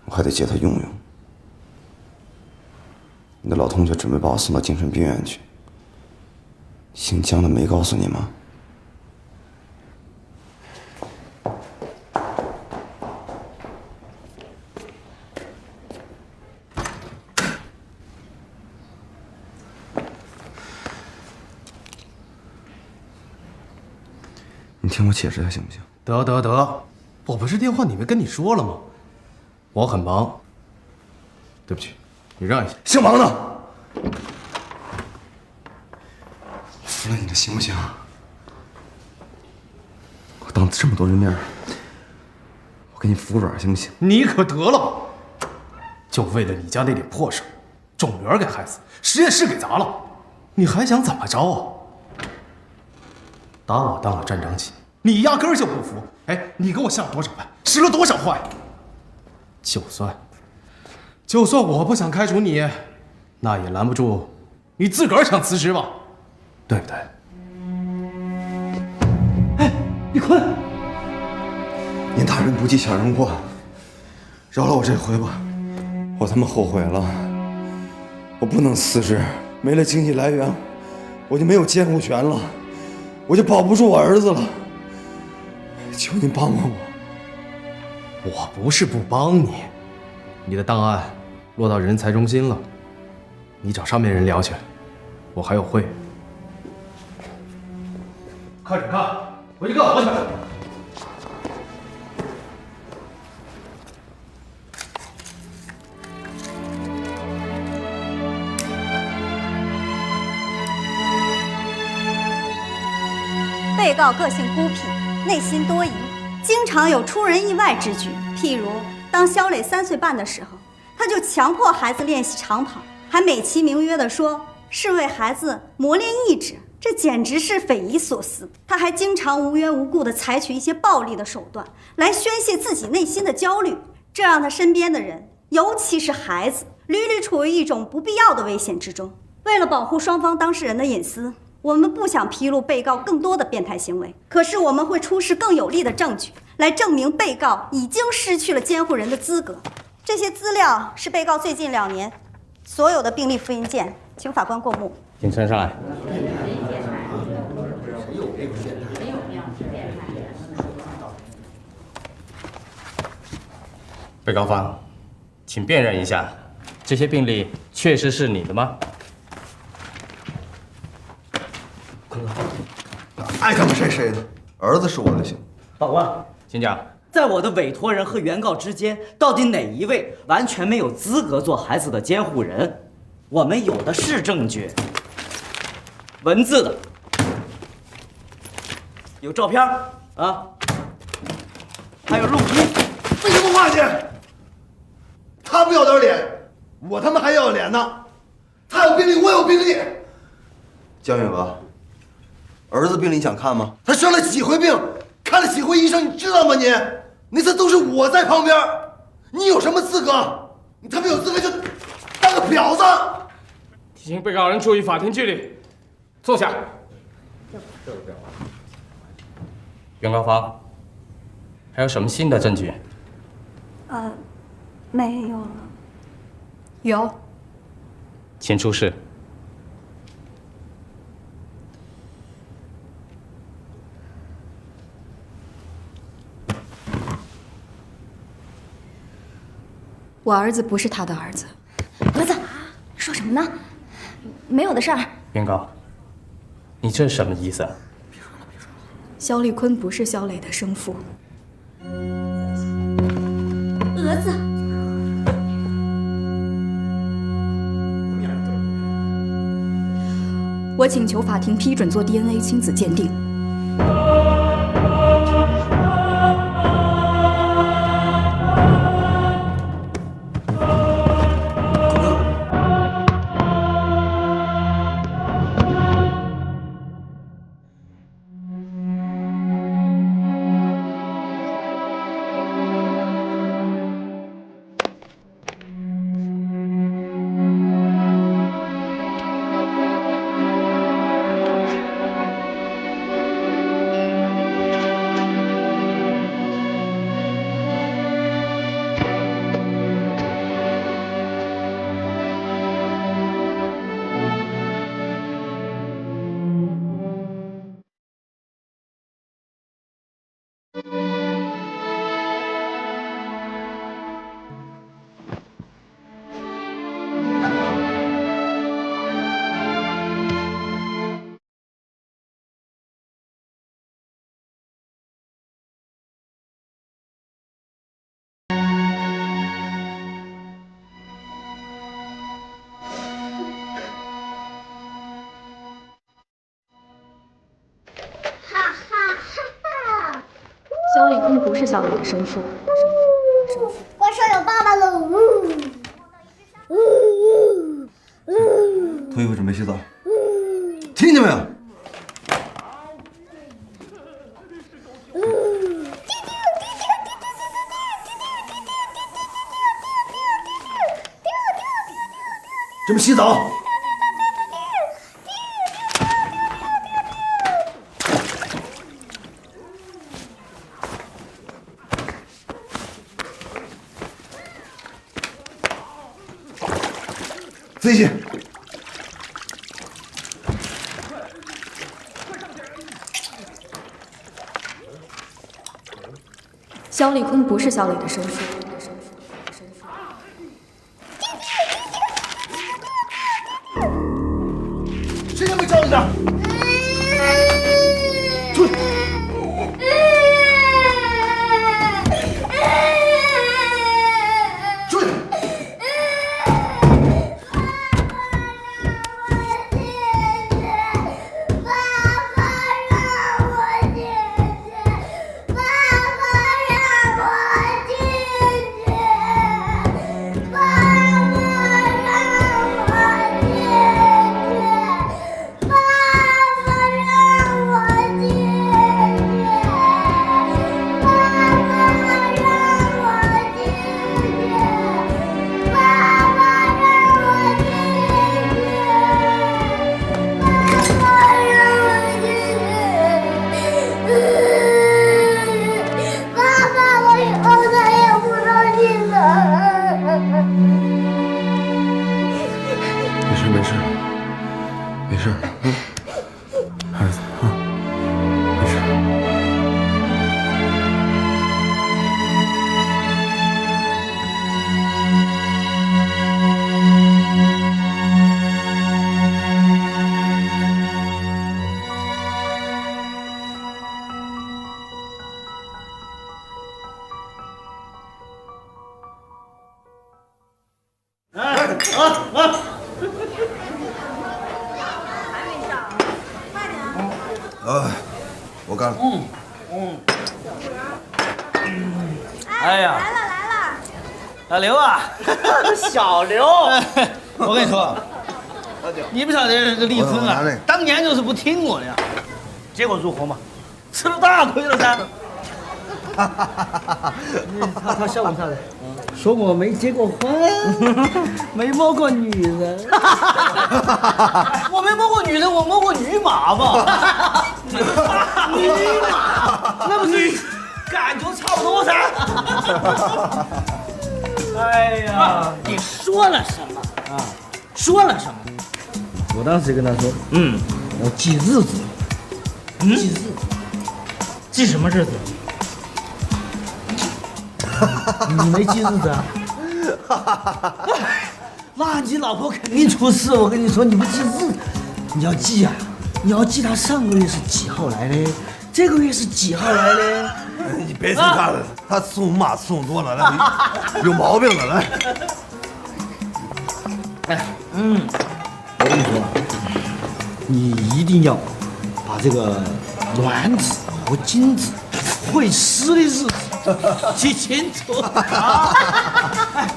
我还得借他用用。你的老同学准备把我送到精神病院去。姓江的没告诉你吗？你听我解释一下行不行？得，我不是电话里面跟你说了吗？我很忙，对不起，你让一下。姓王的，我服了你了，行不行？我当着这么多人面，我给你服个软，行不行？你可得了，就为了你家那点破事，种园给害死，实验室给砸了，你还想怎么着啊？打我当了站长起，你压根儿就不服。哎，你给我下了多少班，使了多少坏？就算我不想开除你，那也拦不住你自个儿想辞职吧，对不对？哎，李坤，您大人不计小人过，饶了我这回吧，我他妈后悔了，我不能辞职，没了经济来源，我就没有监护权了，我就保不住我儿子了，求您帮帮我。我不是不帮你，你的档案落到人才中心了，你找上面人聊去，我还有会。快点看，回去干活去。被告个性孤僻，内心多疑，经常有出人意外之举。譬如，当肖磊3岁半的时候，他就强迫孩子练习长跑，还美其名曰地说是为孩子磨练意志，这简直是匪夷所思。他还经常无缘无故地采取一些暴力的手段来宣泄自己内心的焦虑，这让他身边的人，尤其是孩子，屡屡处于一种不必要的危险之中。为了保护双方当事人的隐私，我们不想披露被告更多的变态行为，可是我们会出示更有力的证据来证明被告已经失去了监护人的资格。这些资料是被告最近2年所有的病历复印件，请法官过目。请呈上来。被告方，请辨认一下，这些病历确实是你的吗？爱干嘛谁的，儿子是我的姓。法官，请讲。在我的委托人和原告之间，到底哪一位完全没有资格做孩子的监护人？我们有的是证据，文字的，有照片啊，还有录音。废什么话去？他不要点脸，我他妈还要脸呢。他有病历，我有病历。江远娥，儿子病历你想看吗？他生了几回病，看了几回医生，你知道吗？你那次都是我在旁边，你有什么资格？你他妈有资格就当个婊子！提醒被告人注意法庭纪律，坐下。原告方，还有什么新的证据？没有了。有。请出示。我儿子不是他的儿子。儿子，说什么呢？没有的事儿。原告，你这是什么意思？肖立坤不是肖磊的生父。儿子，我请求法庭批准做 DNA 亲子鉴定。是小磊的生父。怪兽有爸爸了！脱衣服准备洗澡，听见没有？准备洗澡。飞起！肖立坤不是小磊的生父。谁也没叫你的？出去！出去！没事，孩子啊，没事。我干了。哎呀，来了，小刘啊，小刘，我跟你说，你不晓得这立坤啊，当年就是不听我的呀，结果如何嘛？吃了大亏了噻。他笑我啥子？说我没结过婚，没摸过女人。我没摸过女人，我摸过女马吧？女马，那不是感觉差不多噻？哎呀，你说了什么啊？说了什么？我当时跟他说，要记日子，记日子，记什么日子？你没记日子啊？那你老婆肯定出事。我跟你说，你不记日子，你要记啊，你要记他上个月是几号来的，这个月是几号来的。你别提他了，他送马送多了，那有毛病了。来，哎，我跟你说，你一定要把这个卵子和精子会师的日子记清楚啊！哎，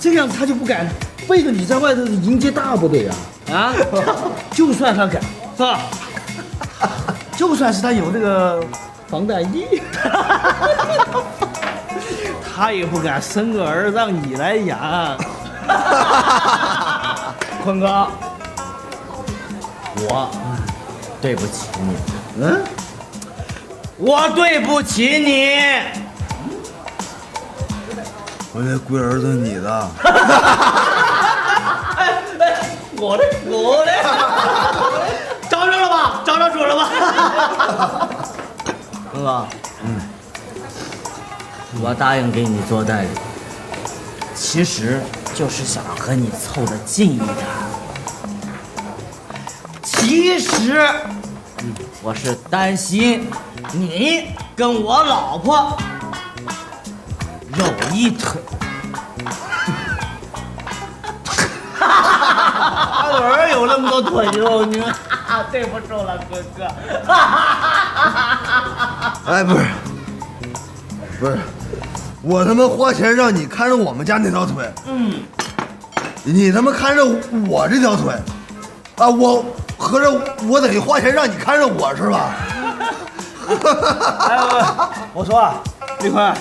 这个样子他就不敢背着你在外头迎接大部队啊！啊，就算他敢，是吧？就算是他有这个防弹衣，他也不敢生个儿让你来养。坤哥，我对不起你，我对不起你。我这龟儿子你的。我的，找着了吧？找着主了吧？坤哥，我答应给你做代理，其实就是想和你凑得近一点。其实，我是担心你跟我老婆有一腿。哪有那么多腿肉？你对不住了，哥哥。哎，不是，不是，我他妈花钱让你看着我们家那条腿，你他妈看着我这条腿，啊，我合着我等于花钱让你看着我是吧？我说啊，立坤，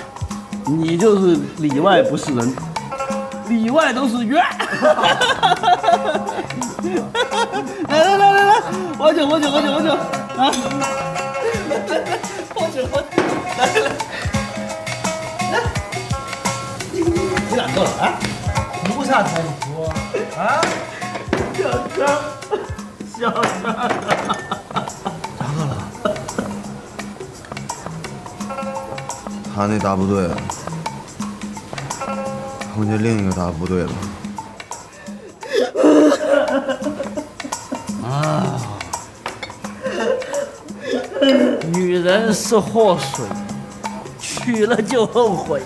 你就是里外不是人，里外都是冤。来，喝酒啊！喝酒，来，你俩坐了啊？图啥才图啊？小张，咋了？他那大部队碰见另一个大部队了。啊！女人是祸水，娶了就后悔。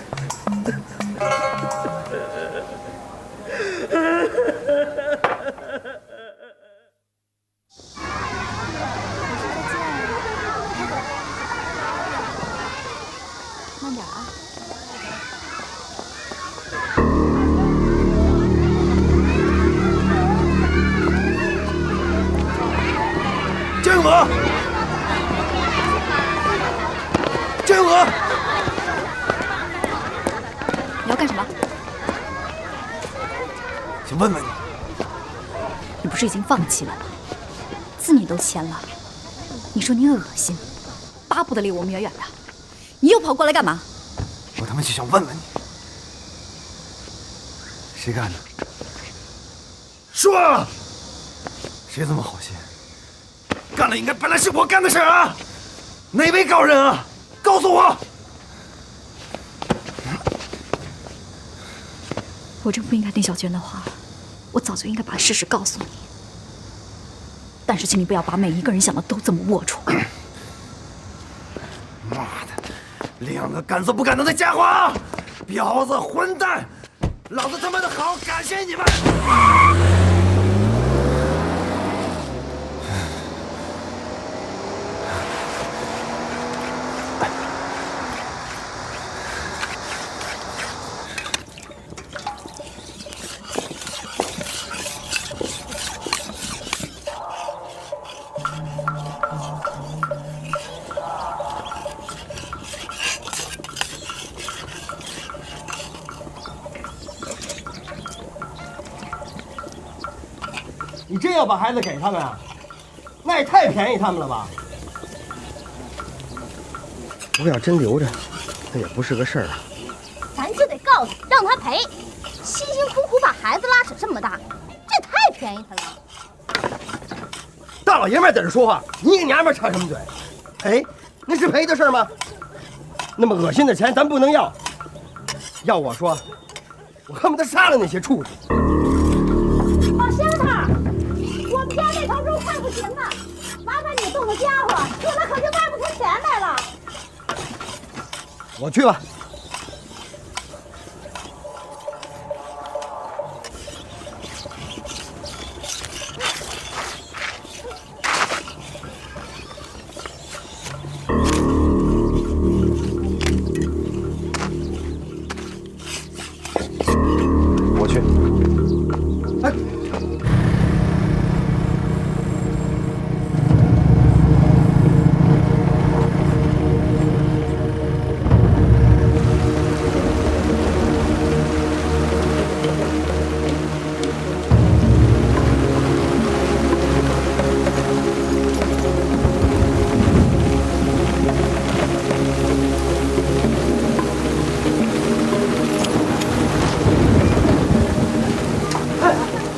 慢点啊！江娥，江娥，你要干什么？想问问你，你不是已经放弃了吗？4年都签了，你说你恶心，巴不得离我们远远的，你又跑过来干嘛？我他妈就想问问你，谁干的？说啊！谁这么好心？干了应该本来是我干的事啊！哪位高人啊？告诉我！我真不应该听小娟的话，我早就应该把事实告诉你。但是，请你不要把每一个人想的都这么龌龊。妈的，2个敢做不敢当的家伙，婊子混蛋！老子他妈的好感谢你们！你真要把孩子给他们啊？那也太便宜他们了吧！我要真留着，那也不是个事儿啊。咱就得告诉让他赔，辛辛苦苦把孩子拉扯这么大，这也太便宜他了。大老爷们在这说话，你一个娘们插什么嘴？赔？那是赔的事吗？那么恶心的钱咱不能要。要我说，我恨不得杀了那些畜生。老乡他，我们家那头猪快不行了，麻烦你动个家伙，死了可就卖不出钱来了。我去吧。我去。哎。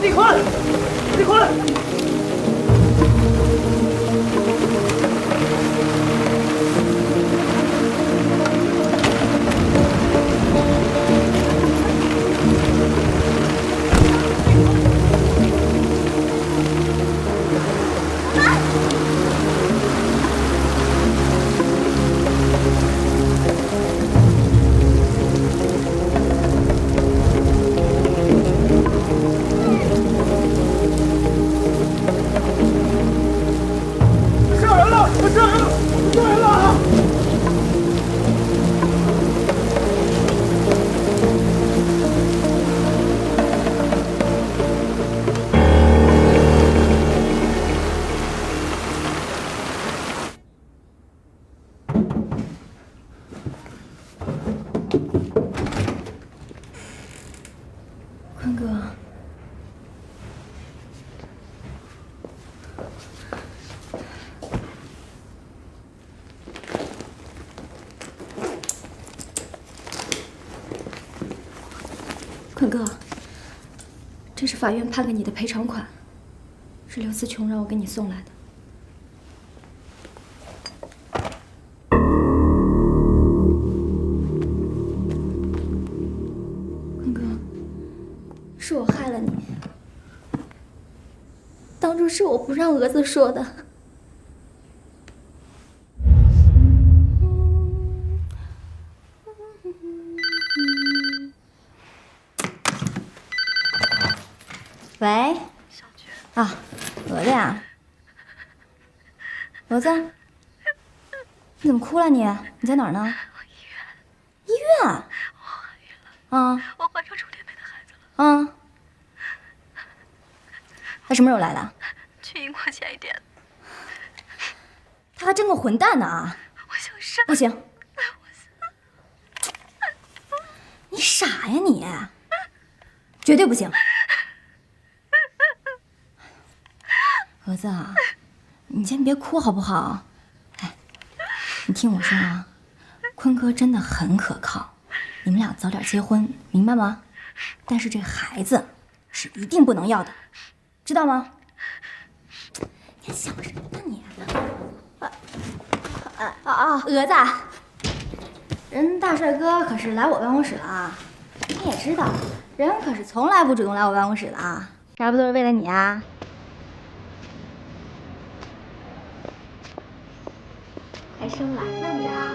立坤！坤哥，这是法院判给你的赔偿款，是刘思琼让我给你送来的。坤哥，是我害了你，当初是我不让蛾子说的。 喂，小娟啊，蛾子呀，蛾子，你怎么哭了你？你在哪儿呢？医院。我怀孕了。啊。我怀上楚天培的孩子了。啊。他什么时候来的？去英国前1天。他还真个混蛋呢啊！我想生。不行。你傻呀你！绝对不行。 蛾子啊，你先别哭好不好？哎，你听我说啊，坤哥真的很可靠，你们俩早点结婚，明白吗？但是这孩子是一定不能要的，知道吗？你想什么呢你？蛾子，人大帅哥可是来我办公室了啊！你也知道，人可是从来不主动来我办公室的啊，这还不都是为了你啊？ 还生来了你啊！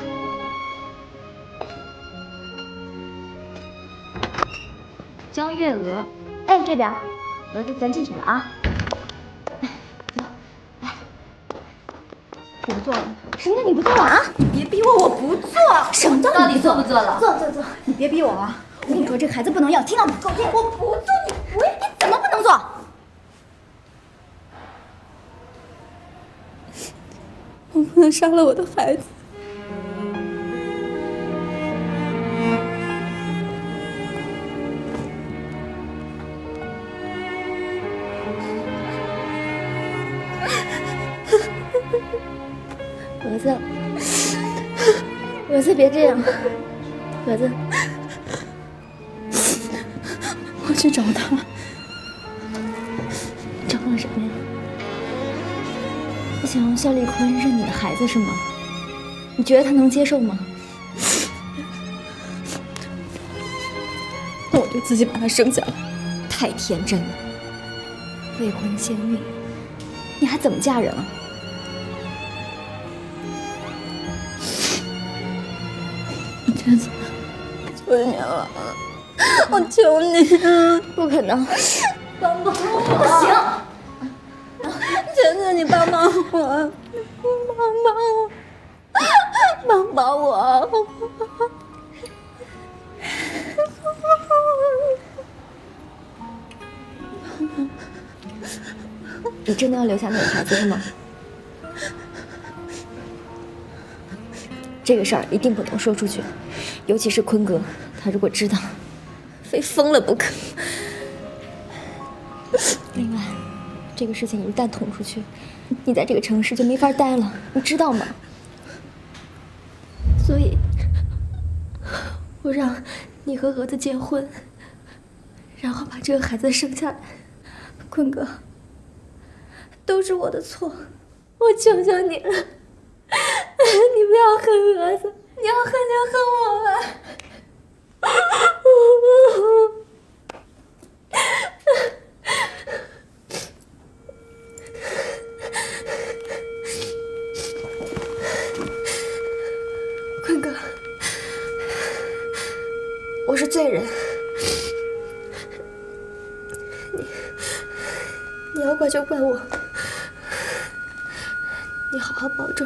江月娥，哎，这边，蛾子咱进去了啊！哎，走，来，我不做了。什么叫你不做了啊？你别逼我，我不做。什么叫到底做不做了？做，你别逼我啊！我跟你说，这个孩子不能要，听到没？狗屁！我不做，你怎么不能做？我不能杀了我的孩子。 蛾子，别这样，蛾子，我去找他，找到什么呀？你想让肖立坤认你的孩子是吗？你觉得他能接受吗？那我就自己把他生下来。太天真了，未婚先孕，你还怎么嫁人啊？ 娟子，求你了，我求你，不可能，帮帮我！不行，娟子，你帮帮我，帮帮我！你真的要留下那个孩子是吗？这个事儿一定不能说出去，尤其是坤哥，他如果知道，非疯了不可。另外，这个事情一旦捅出去，你在这个城市就没法待了，你知道吗？所以，我让你和蛾子结婚，然后把这个孩子生下来。坤哥，都是我的错，我求求你了。 你不要恨蛾子，你要恨就恨我吧。坤哥，我是罪人，你要怪就怪我，你好好保重。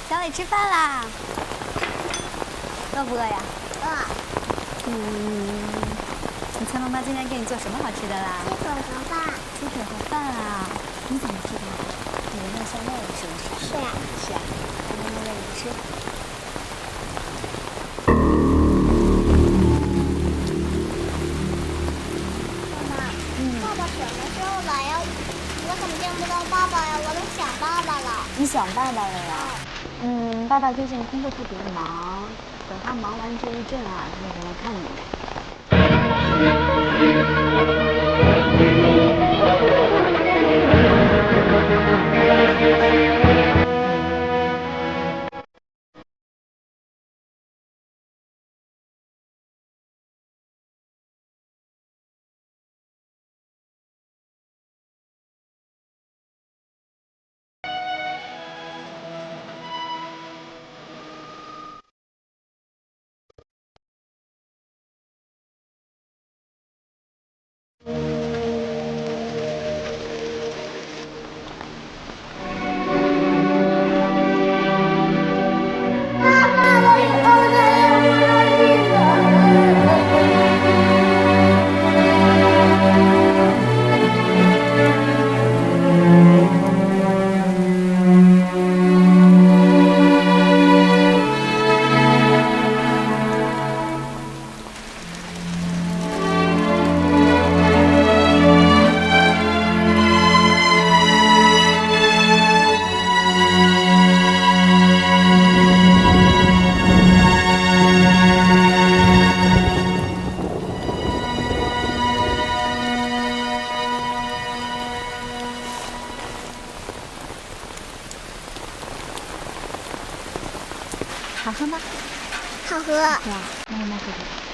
小伟吃饭啦，饿不饿呀？饿。你猜妈妈今天给你做什么好吃的啦？鸡腿和饭。鸡腿和饭啊？你怎么知道？你闻到香味了是不是？是呀。是啊，让妈妈喂你吃。妈妈，爸爸什么时候来呀？我怎么见不到爸爸呀？我都想爸爸了。你想爸爸了呀？爸爸最近工作特别忙，等他忙完这一阵啊，就会回来看你好喝吗？好喝。对啊，那我买给你。